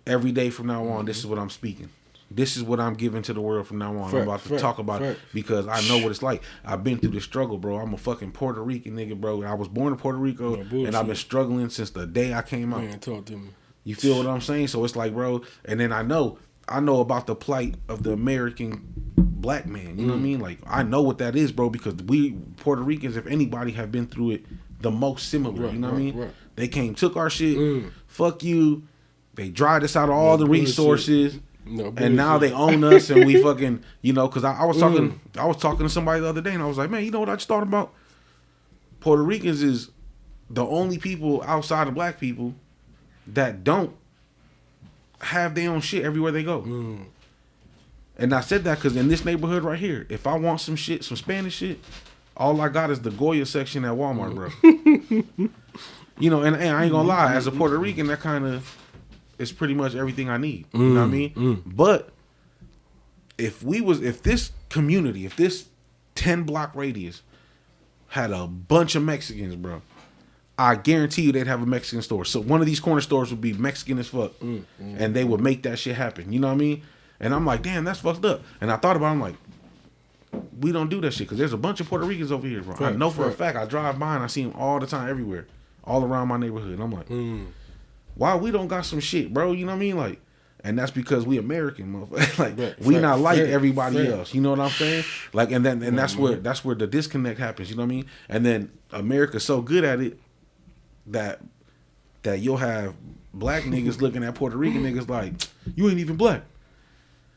Every day from now on, this is what I'm speaking. This is what I'm giving to the world from now on. I'm about to talk about it because I know what it's like. I've been through the struggle, bro. I'm a fucking Puerto Rican nigga, bro. I was born in Puerto Rico, and I've been struggling since the day I came out. Man, talk to me. You feel what I'm saying? So it's like, bro, and then I know about the plight of the American black man. You know what I mean? Like, I know what that is, bro, because we Puerto Ricans, if anybody, have been through it the most similar. You know what I mean? Right. They took our shit. Fuck you. They dried us out of all the resources. And now they own us, and we fucking, you know, because I was talking to somebody the other day, and I was like, man, you know what I just thought about? Puerto Ricans is the only people outside of black people that don't have their own shit everywhere they go. And I said that because in this neighborhood right here, if I want some shit, some Spanish shit, all I got is the Goya section at Walmart, bro. You know, and I ain't gonna lie, as a Puerto Rican, that kind of is pretty much everything I need. You know what I mean? But if this community, if this 10-block radius had a bunch of Mexicans, bro, I guarantee you they'd have a Mexican store. So one of these corner stores would be Mexican as fuck, and they would make that shit happen. You know what I mean? And I'm like, damn, that's fucked up. And I thought about it, I'm like, we don't do that shit because there's a bunch of Puerto Ricans over here, bro. I know for a fact. I drive by and I see them all the time, everywhere, all around my neighborhood. And I'm like, why we don't got some shit, bro? You know what I mean? Like, and that's because we American, motherfucker. Like, we not like everybody else. You know what I'm saying? Like, and that's where the disconnect happens. You know what I mean? And then America's so good at it that you'll have black niggas looking at Puerto Rican niggas like, you ain't even black.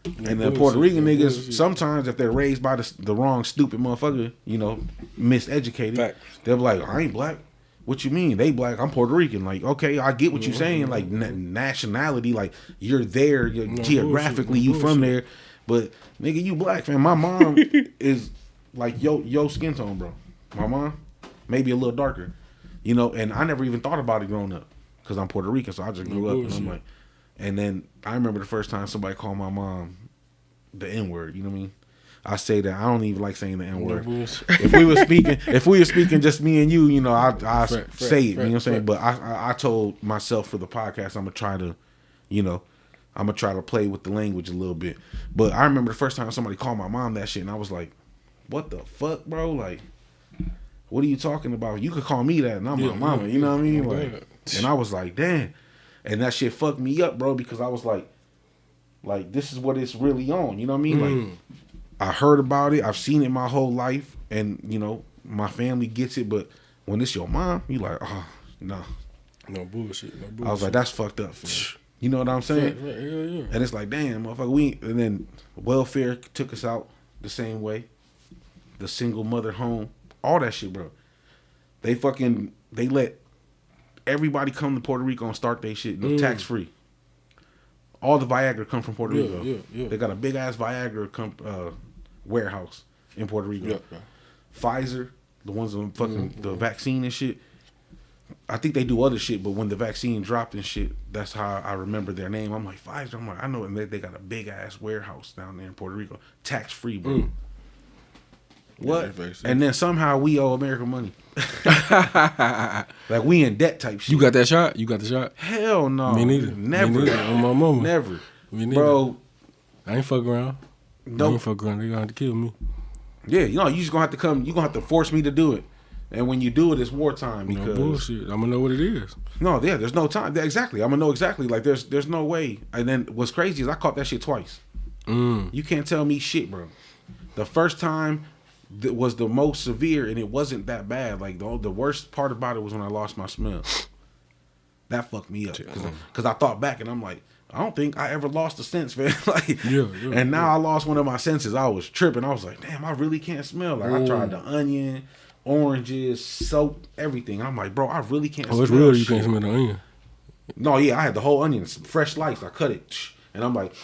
And the Puerto Rican niggas, sometimes if they're raised by the wrong stupid motherfucker, you know, miseducated, they'll be like, I ain't black. What you mean? They black, I'm Puerto Rican. Like, okay, I get what you're saying. Like, nationality, like, you're there, geographically, you from there. But, nigga, you black, fam. My mom is like yo skin tone, bro. My mom, maybe a little darker. You know, and I never even thought about it growing up because I'm Puerto Rican, so I just grew up and I'm like, and then I remember the first time somebody called my mom the N-word, you know what I mean? I say that, I don't even like saying the N-word. If we were speaking just me and you, you know, I say it, you know what I'm saying? But I told myself for the podcast, I'm going to try to, you know, I'm going to try to play with the language a little bit. But I remember the first time somebody called my mom that shit, and I was like, what the fuck, bro? Like, what are you talking about? You could call me that, and I'm my mama, you know what I mean? Like, and I was like, damn. And that shit fucked me up, bro, because I was like, this is what it's really on. You know what I mean? Like, I heard about it. I've seen it my whole life. And, you know, my family gets it. But when it's your mom, you like, oh, no. No bullshit. I was like, that's fucked up. You know what I'm saying? Right, yeah. And it's like, damn, motherfucker, and then welfare took us out the same way. The single mother home. All that shit, bro. They let everybody come to Puerto Rico and start their shit tax free. All the Viagra come from Puerto Rico. Yeah. They got a big ass Viagra warehouse in Puerto Rico. Yeah. Pfizer, the ones on fucking the vaccine and shit. I think they do other shit, but when the vaccine dropped and shit, that's how I remember their name. I'm like, Pfizer. I'm like, I know, and they got a big ass warehouse down there in Puerto Rico, tax free, bro. What? Yeah, and then somehow we owe America money. Like we in debt type shit. You got that shot? You got the shot? Hell no. Me neither. Never. Me neither. On my mama. Never. Me neither. Bro. I ain't fuck around. Nope. I ain't fuck around. They gonna have to kill me. Yeah, you know, you just gonna have to come. You gonna have to force me to do it. And when you do it, it's wartime because no bullshit. I'm gonna know what it is. No, yeah, there's no time. Exactly, I'm gonna know exactly. Like there's no way. And then what's crazy is I caught that shit twice. You can't tell me shit, bro. The first time was the most severe, and it wasn't that bad. Like the worst part about it was when I lost my smell. That fucked me up because I thought back and I'm like, I don't think I ever lost a sense, man. Like, and now I lost one of my senses. I was tripping. I was like, damn, I really can't smell. Like I tried the onion, oranges, soap, everything. I'm like, bro, I really can't smell. Oh, it's real. You shit. can't smell the onion. No, yeah, I had the whole onion, fresh slice. I cut it, and I'm like,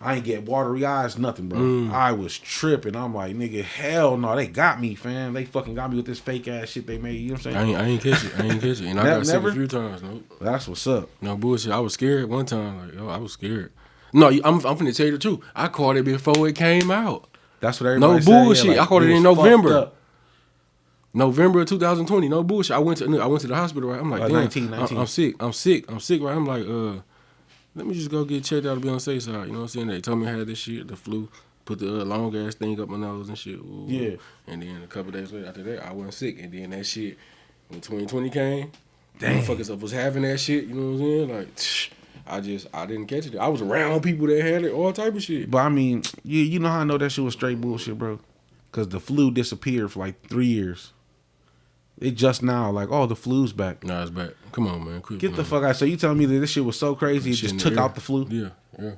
I ain't get watery eyes, nothing, bro. I was tripping. I'm like, nigga, hell no, they got me, fam. They fucking got me with this fake ass shit they made. You know what I'm saying? I ain't catch it. And I got sick a few times. Nope. That's what's up. No bullshit. I was scared one time. Like, yo, I was scared. No, I'm finna tell you the truth. I caught it before it came out. That's what everybody said. No bullshit. Yeah, like, I caught it in November. November of 2020. No bullshit. I went to the hospital. Right. I'm like, damn, 19. I'm sick. I'm sick. Right. I'm like, let me just go get checked out to be on the safe side. You know what I'm saying? They told me I had this shit, the flu. Put the long ass thing up my nose and shit. Ooh. Yeah. And then a couple days later after that, I wasn't sick. And then that shit, when 2020 came, damn, motherfuckers was having that shit. You know what I'm saying? Like, I didn't catch it. I was around people that had it, all type of shit. But I mean, you know how I know that shit was straight bullshit, bro? Because the flu disappeared for like 3 years. It just now, like, oh, the flu's back. Nah, it's back. Come on, man. Quit Get the fuck out. So you telling me that this shit was so crazy, it just took out the flu? Yeah.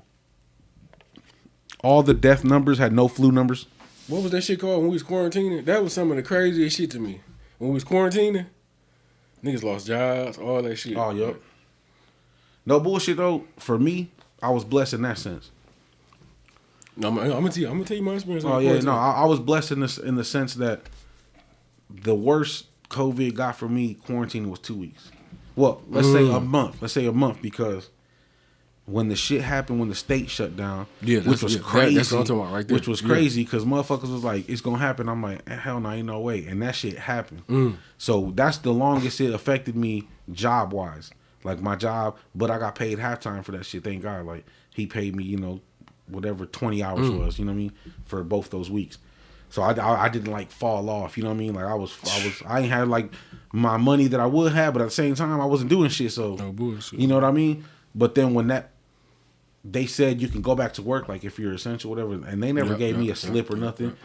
All the death numbers had no flu numbers? What was that shit called when we was quarantining? That was some of the craziest shit to me. When we was quarantining, niggas lost jobs, all that shit. Oh, yep. No bullshit, though. For me, I was blessed in that sense. No, I'm gonna tell you my experience. Oh, yeah, no. I was blessed in the sense that the worst COVID got for me, quarantine, was 2 weeks. Well, let's say a month. Let's say a month, because when the shit happened, when the state shut down, which was crazy. That's what I'm talking about right there. Which was crazy because motherfuckers was like, it's going to happen. I'm like, hell no, ain't no way. And that shit happened. So that's the longest it affected me job-wise. Like my job, but I got paid halftime for that shit. Thank God. Like he paid me, whatever 20 hours was, you know what I mean, for both those weeks. So I didn't like fall off, you know what I mean? Like I ain't had like my money that I would have, but at the same time I wasn't doing shit. So no bullshit. You know what I mean? But then when they said you can go back to work, like if you're essential, whatever, and they never gave me a slip or nothing.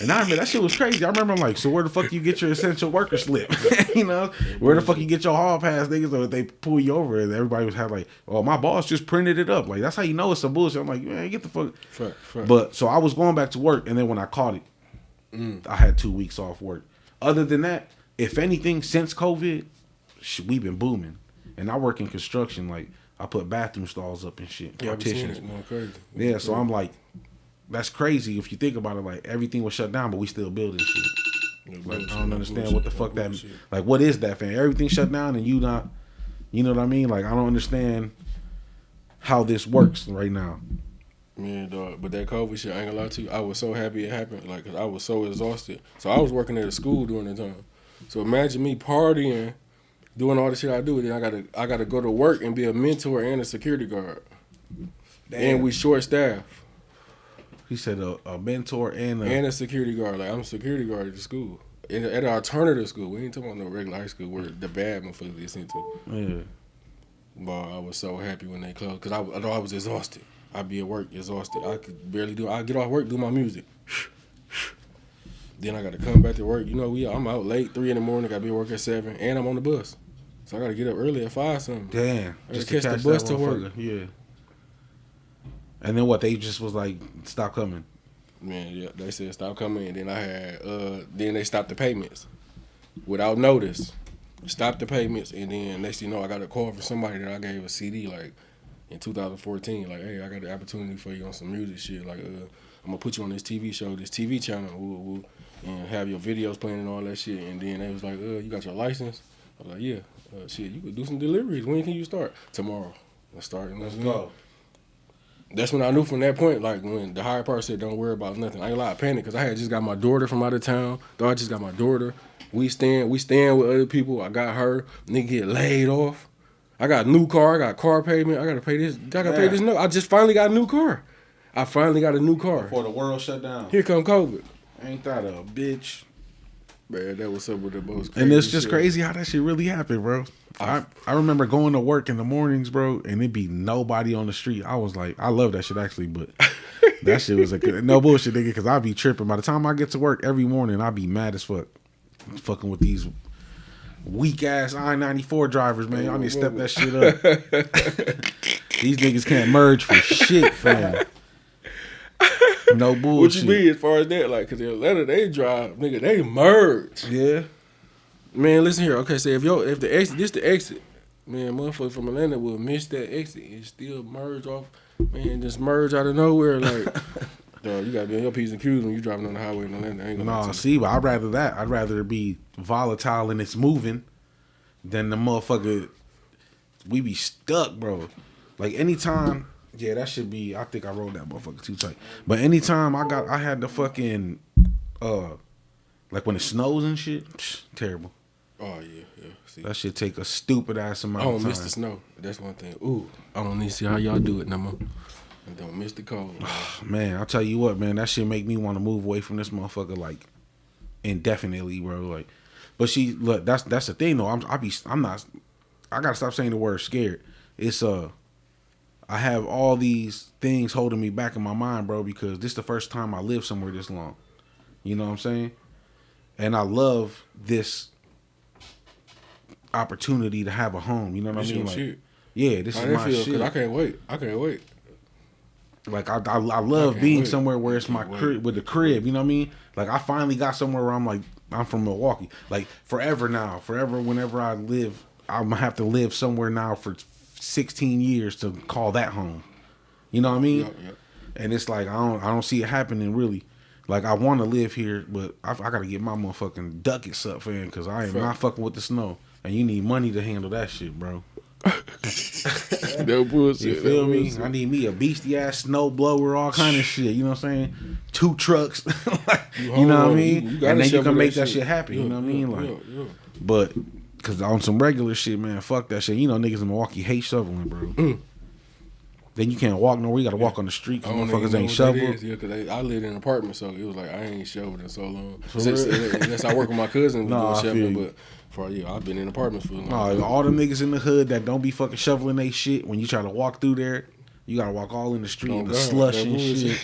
And I remember that shit was crazy. I remember I'm like, so where the fuck you get your essential worker slip? Where the fuck you get your hall pass, niggas? So they pull you over, and everybody was like, oh, my boss just printed it up. Like that's how you know it's some bullshit. I'm like, man, get the fuck. Fair. But so I was going back to work, and then when I caught it, I had 2 weeks off work. Other than that, if anything, since COVID, we've been booming. And I work in construction, like. I put bathroom stalls up and shit. Partitions. Crazy. Yeah, so I'm like, that's crazy if you think about it. Like everything was shut down, but we still building shit. Like I don't understand what the fuck that. Like what is that, fam? Everything shut down and you not. You know what I mean? Like I don't understand how this works right now. Man, dog. But that COVID shit, I ain't gonna lie to you. I was so happy it happened. Like, cause I was so exhausted. So I was working at a school during the time. So imagine me partying. Doing all the shit I do, then I gotta go to work and be a mentor and a security guard. Damn. And we short staff. He said a mentor and a security guard. Like I'm a security guard at the school, at an alternative school. We ain't talking about no regular high school where the bad motherfuckers get sent to. Yeah. Boy, I was so happy when they closed because I know I was exhausted. I'd be at work exhausted. I could barely do. I get off work, do my music. Then I got to come back to work. You know, I'm out late, 3 in the morning. Got to be at work at 7, and I'm on the bus, so I got to get up early at 5 something. Damn, I just catch the bus to work. Yeah. And then what? They just was like, stop coming. Man, yeah, they said stop coming, and then I had then they stopped the payments without notice. Stopped the payments, and then next thing you know, I got a call from somebody that I gave a CD like in 2014. Like, hey, I got the opportunity for you on some music shit. Like, I'm gonna put you on this TV show, this TV channel, and have your videos playing and all that shit. And then they was like, you got your license? I was like, yeah. Shit, you could do some deliveries. When can you start? Tomorrow. Let's start. Let's go. That's when I knew from that point, like when the higher part said, don't worry about nothing. I ain't a lot of panic because I had just got my daughter from out of town. Though I just got my daughter. We stand with other people. I got her. Nigga get laid off. I got a new car. I got car payment. I got to pay this. I got to pay this note. I just finally got a new car. I finally got a new car. Before the world shut down. Here come COVID. Ain't that a bitch? Man, that was some of the most crazy and it's just shit. crazy how that shit really happened, bro. I remember going to work in the mornings, bro, and it'd be nobody on the street. I was like, I love that shit actually, but that shit was no bullshit, nigga, because I be tripping. By the time I get to work every morning, I be mad as fuck. Fucking with these weak ass I-94 drivers, man. Y'all need to step that shit up. These niggas can't merge for shit, fam. No bullshit. What you mean as far as that? Like, cause the Atlanta they drive, nigga, they merge. Yeah. Man, listen here. Okay, so if the exit, this the exit, man, motherfucker from Atlanta will miss that exit and still merge off, man, just merge out of nowhere. Like, dog, you gotta be on your P's and Q's when you driving on the highway in Atlanta. Ain't gonna see, but I'd rather that. I'd rather it be volatile and it's moving than the motherfucker. We be stuck, bro. Like anytime. Yeah, that should be. I think I rolled that motherfucker too tight. But anytime I had the fucking, like when it snows and shit, terrible. Oh yeah. See, that shit take a stupid ass amount of time. I don't miss the snow. That's one thing. Ooh, I don't need to see how y'all do it no more. I don't miss the cold. Man, I'll tell you what, man, that shit make me want to move away from this motherfucker like indefinitely, bro. Like, but look, that's the thing though. I gotta stop saying the word scared. It's I have all these things holding me back in my mind, bro, because this is the first time I lived somewhere this long. You know what I'm saying? And I love this opportunity to have a home. You know what I mean? Like, shit. Yeah, this is my shit. I can't wait. Like I love being somewhere where it's my crib, with the crib. You know what I mean? Like I finally got somewhere where I'm like, I'm from Milwaukee. Like forever now, whenever I live, I'm gonna have to live somewhere now for 16 years to call that home. You know what I mean? Yeah. And it's like I don't see it happening really. Like I want to live here, but I gotta get my motherfucking ducats up, fam, because I am not fucking with the snow. And you need money to handle that shit, bro. No bullshit. You feel me? I need me a beastie ass snow blower, all kind of shit. You know what I'm saying? 2 trucks. You know what I mean? And then you can make that shit happen. You know what I mean? Like, but because on some regular shit, man, fuck that shit. You know, niggas in Milwaukee hate shoveling, bro. Then you can't walk nowhere. You got to walk on the street because motherfuckers ain't shoveling. Yeah, because I lived in an apartment, so it was like I ain't shoveled in so long. Unless I work with my cousin doing shoveling, but I've been in apartments for a long time. All them niggas in the hood that don't be fucking shoveling they shit, when you try to walk through there, you got to walk all in the street in the slush and shit.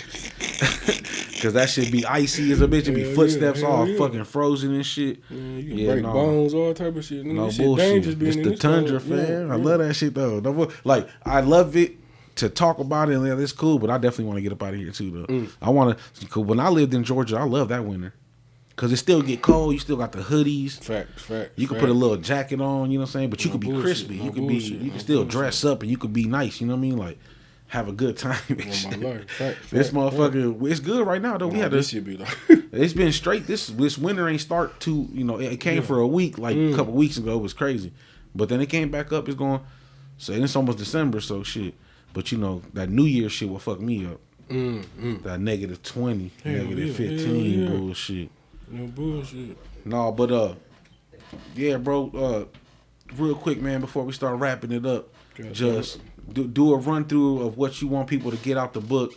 Because that shit be icy as a bitch and be footsteps all fucking frozen and shit. You can break bones, all type of shit. No shit bullshit. It's the tundra, fam. I love that shit, though. Like, I love it to talk about it, and it's cool, but I definitely want to get up out of here, too, though. I want to, when I lived in Georgia, I love that winter. Because it still get cold. You still got the hoodies. Facts. You can put a little jacket on, you know what I'm saying? But you could be crispy. You can still dress up, and you could be nice, you know what I mean? Like, have a good time. This motherfucker, it's good right now, though. This should be like... It's been straight. This winter ain't start to, it came for a week, like a couple weeks ago. It was crazy. But then it came back up. It's going, so it's almost December, so shit. But, that New Year shit will fuck me up. That -20, -15 bullshit. No bullshit. No, but yeah, bro. Real quick, man, before we start wrapping it up, just do a run through of what you want people to get out the book,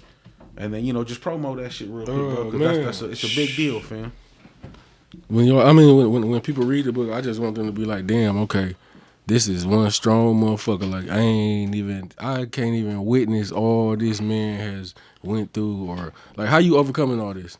and then just promo that shit real quick, bro. Because it's a big deal, fam. When people read the book, I just want them to be like, damn, okay, this is one strong motherfucker. Like I can't even witness all this man has went through, or like how you overcoming all this.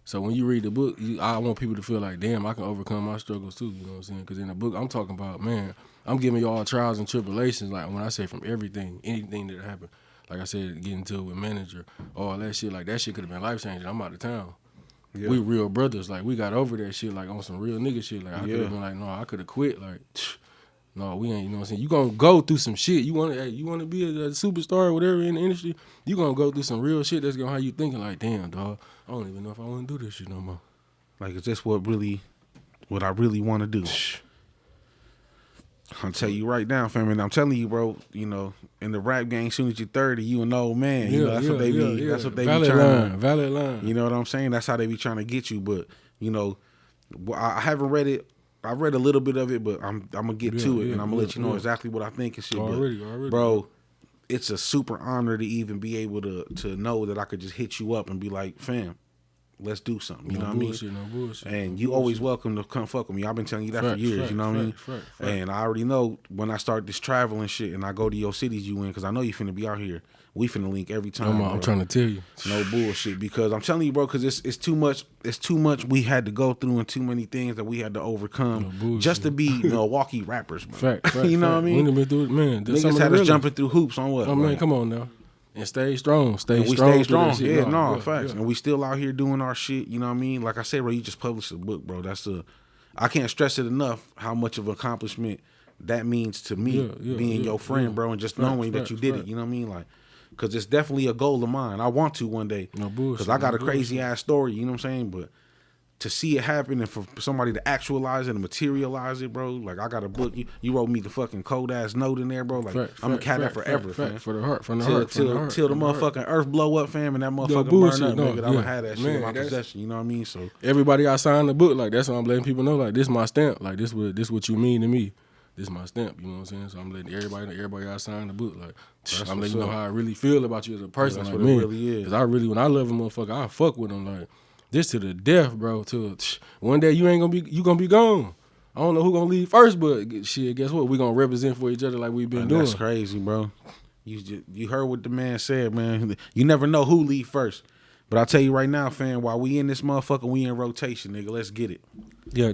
So when you read the book, I want people to feel like, damn, I can overcome my struggles too. You know what I'm saying? Because in the book, I'm talking about, man, I'm giving y'all trials and tribulations. Like when I say from everything, anything that happened. Like I said, getting to it with manager, all that shit. Like that shit could have been life changing. I'm out of town. Yeah. We real brothers. Like we got over that shit. Like on some real nigga shit. Like I could have been like, no, I could have quit. Like. No, we ain't, you know what I'm saying? You gonna go through some shit. You wanna be a superstar or whatever in the industry, you gonna go through some real shit that's gonna have you thinking like, damn, dog, I don't even know if I wanna do this shit no more. Like, is this what I really wanna do? I'll tell you right now, fam, and I'm telling you, bro, you know, in the rap game, as soon as you're 30, you an old man. You know, that's what they be. That's what they be trying to. Valid line. You know what I'm saying? That's how they be trying to get you. But, you know, I haven't read it. I read a little bit of it, but I'm gonna get to it, and I'm gonna let you know exactly what I think and shit. Already, bro, it's a super honor to even be able to know that I could just hit you up and be like, fam, let's do something. You know what I mean? No bullshit. And you always welcome to come fuck with me. I've been telling you that for years. You know what I mean? And I already know when I start this traveling shit and I go to your cities you in, because I know you finna be out here. We finna link every time. I'm trying to tell you. No bullshit, because I'm telling you, bro, because it's too much. It's too much we had to go through and too many things that we had to overcome just to be Milwaukee rappers, bro. You know what I mean? Man, niggas had us jumping through hoops on what? Oh man, come on now. And stay strong. We stay strong. Yeah, facts. And we still out here doing our shit. You know what I mean? Like I said, bro, you just published a book, bro. I can't stress it enough how much of an accomplishment that means to me, being your friend, bro, and just knowing that you did it. You know what I mean? Like, because it's definitely a goal of mine. I want to one day. No bullshit. Because I got a crazy ass story. You know what I'm saying? But to see it happen and for somebody to actualize it and materialize it, bro. Like, I got a book. You wrote me the fucking cold ass note in there, bro. Like, I'm gonna carry that forever, fam. For the heart, from the heart. Till the motherfucking earth blow up, fam, and that motherfucker burn up, nigga. I'm gonna have that shit in my possession. You know what I mean? So everybody I signed the book, like that's what I'm letting people know. Like, this my stamp. Like, this what you mean to me. This is my stamp, you know what I'm saying? So I'm letting everybody I signed the book, like, I'm letting you know how I really feel about you as a person. That's like, what man, it really is. Because when I love a motherfucker, I fuck with him, like, this to the death, bro. One day you gonna be gone. I don't know who gonna leave first, but shit, guess what? We gonna represent for each other like we've been doing. That's crazy, bro. You heard what the man said, man. You never know who leave first. But I'll tell you right now, fam, while we in this motherfucker, we in rotation, nigga. Let's get it. Yeah,